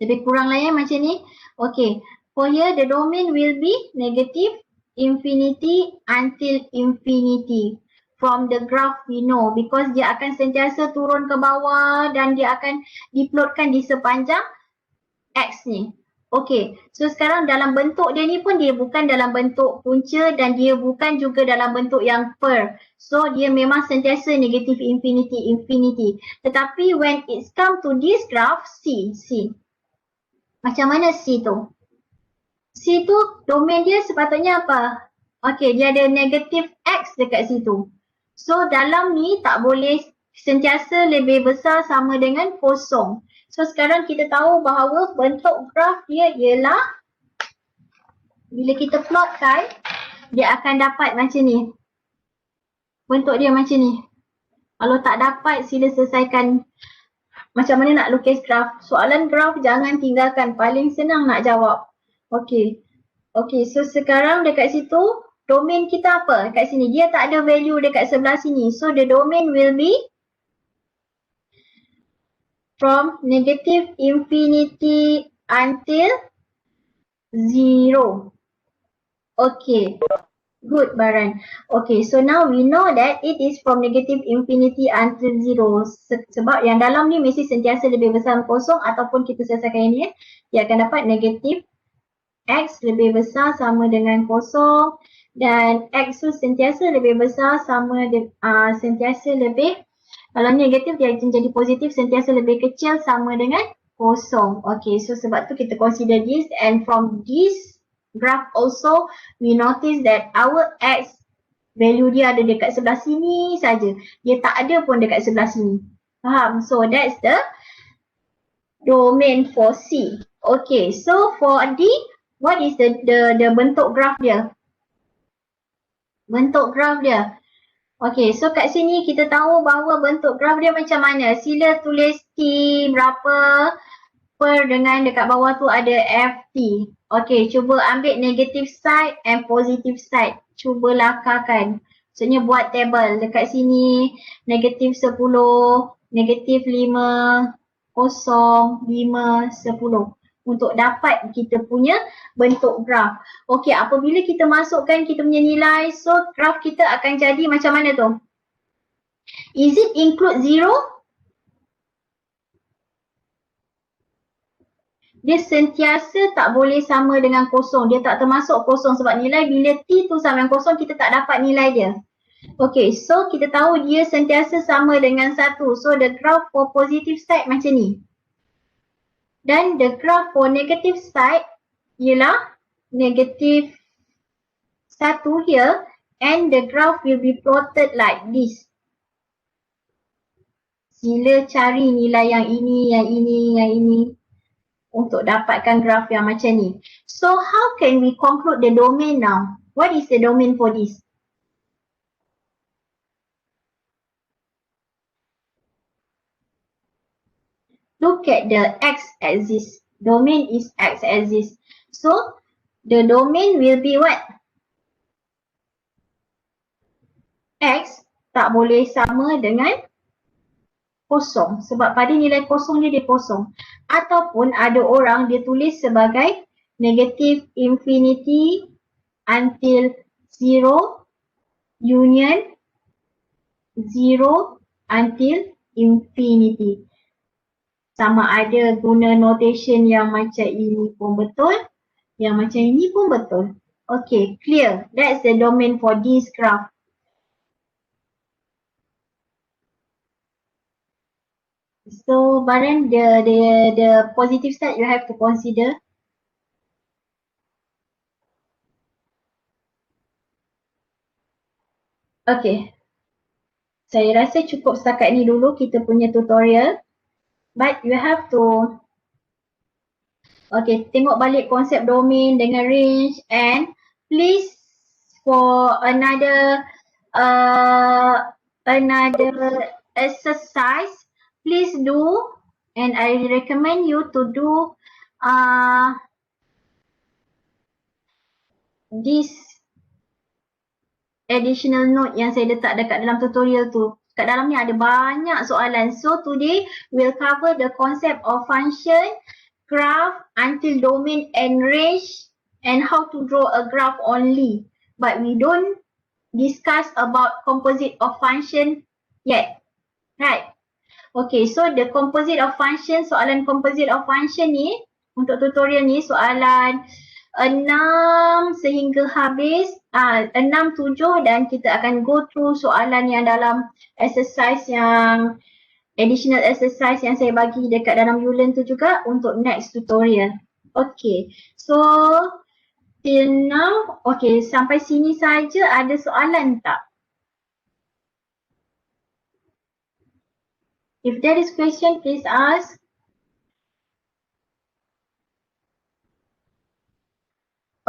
lebih kurang lah macam ni. Okay, for here the domain will be negative infinity until infinity. From the graph we know because dia akan sentiasa turun ke bawah dan dia akan diplotkan di sepanjang X ni. Okay, so sekarang dalam bentuk dia ni pun dia bukan dalam bentuk punca dan dia bukan juga dalam bentuk yang per. So dia memang sentiasa negative infinity infinity. Tetapi when it's come to this graph C. Macam mana C tu? C tu domain dia sepatutnya apa? Okay, dia ada negative X dekat situ. So dalam ni tak boleh sentiasa lebih besar sama dengan kosong. So sekarang kita tahu bahawa bentuk graf dia ialah bila kita plotkan dia akan dapat macam ni. Bentuk dia macam ni. Kalau tak dapat sila selesaikan macam mana nak lukis graf. Soalan graf jangan tinggalkan, paling senang nak jawab. Okay. Okay, so sekarang dekat situ domain kita apa? Kat sini dia tak ada value dekat sebelah sini. So the domain will be from negative infinity until 0. Okay. Good, Baran. Okay, so now we know that it is from negative infinity until 0. Sebab yang dalam ni mesti sentiasa lebih besar kosong ataupun kita selesaikan ini. Dia akan dapat negatif X lebih besar sama dengan kosong. Dan X tu sentiasa lebih besar sama sentiasa lebih, kalau negatif dia jadi positif, sentiasa lebih kecil sama dengan kosong. Okay, so sebab tu kita consider this and from this graph also we notice that our X value dia ada dekat sebelah sini saja. Dia tak ada pun dekat sebelah sini. Faham? So that's the domain for C. Okay, so for D, what is the bentuk graph dia? Bentuk graf dia. Okay, so kat sini kita tahu bahawa bentuk graf dia macam mana. Sila tulis T berapa per dengan dekat bawah tu ada FT. Okay, cuba ambil negative side and positive side. Cuba lakarkan. Maksudnya buat table. Dekat sini negatif 10, negatif 5, 0, 5, 10. Untuk dapat kita punya bentuk graf. Okey, apabila kita masukkan kita punya nilai, so graf kita akan jadi macam mana tu? Is it include 0? Dia sentiasa tak boleh sama dengan kosong. Dia tak termasuk kosong sebab nilai bila T tu sama dengan kosong kita tak dapat nilai dia. Okey, so kita tahu dia sentiasa sama dengan 1. So the graph for positive side macam ni. Dan the graph for negative side ialah negative 1 here, and the graph will be plotted like this. Sila cari nilai yang ini, yang ini, yang ini untuk dapatkan graf yang macam ni. So how can we conclude the domain now? What is the domain for this? Look at the x-axis. Domain is x-axis. So the domain will be what? X tak boleh sama dengan kosong. Sebab pada nilai kosong dia kosong. Ataupun ada orang dia tulis sebagai negative infinity until 0 union 0 until infinity. Sama ada guna notation yang macam ini pun betul, yang macam ini pun betul. Okay, clear. That's the domain for this graph. So, Baran, the positive side you have to consider. Okay. Saya rasa cukup setakat ni dulu kita punya tutorial. But you have to tengok balik konsep domain dengan range, and please for another exercise, please do, and I recommend you to do this additional note yang saya letak dekat dalam tutorial tu. Kat dalam ni ada banyak soalan. So today we'll cover the concept of function, graph, until domain and range, and how to draw a graph only. But we don't discuss about composite of function yet. Right? Okay, so the composite of function, soalan composite of function ni, untuk tutorial ni soalan 6 sehingga habis, 6, 7, dan kita akan go through soalan yang dalam exercise yang additional exercise yang saya bagi dekat dalam Ulearn tu juga untuk next tutorial. Okay, so till now, okay, sampai sini saja ada soalan tak? If there is question, please ask.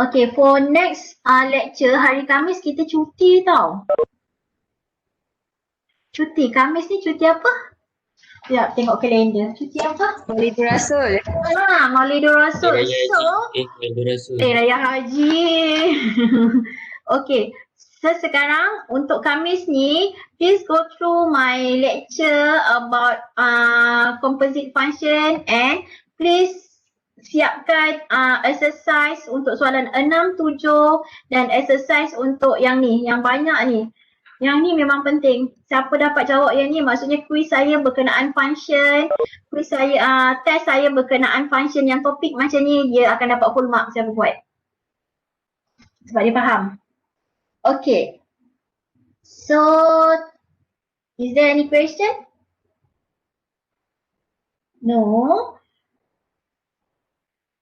Okay, for next lecture hari Khamis kita cuti tau. Cuti, Khamis ni cuti apa? Sekejap tengok kalender. Cuti apa? Maulidur Rasul. Maulidur Rasul. Raya Haji. Okay, so sekarang untuk Khamis ni, please go through my lecture about composite function, and please siapkan exercise untuk soalan 6, 7 dan exercise untuk yang ni, yang banyak ni. Yang ni memang penting. Siapa dapat jawab yang ni, maksudnya kuis saya berkenaan function, kuis saya, test saya berkenaan function yang topik macam ni, dia akan dapat full mark siapa buat. Sebab dia faham. Okay. So, is there any question? No.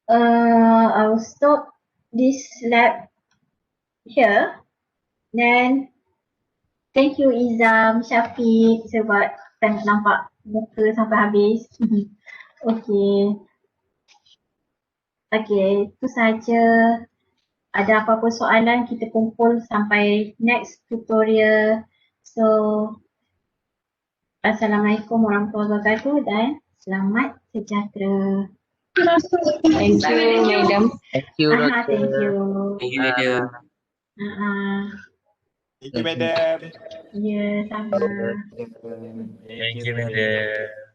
I will stop this lab here. Then, thank you Izam, Syafiq sebab tak nampak muka sampai habis. Okay. Okay, itu saja. Ada apa-apa soalan kita kumpul sampai next tutorial. So, Assalamualaikum warahmatullahi wabarakatuh dan selamat sejahtera. Thank you, Madam. Thank you, Raka. Thank you. Thank you, Madam. Thank you, madam. Ya, sama. Thank you, Madam.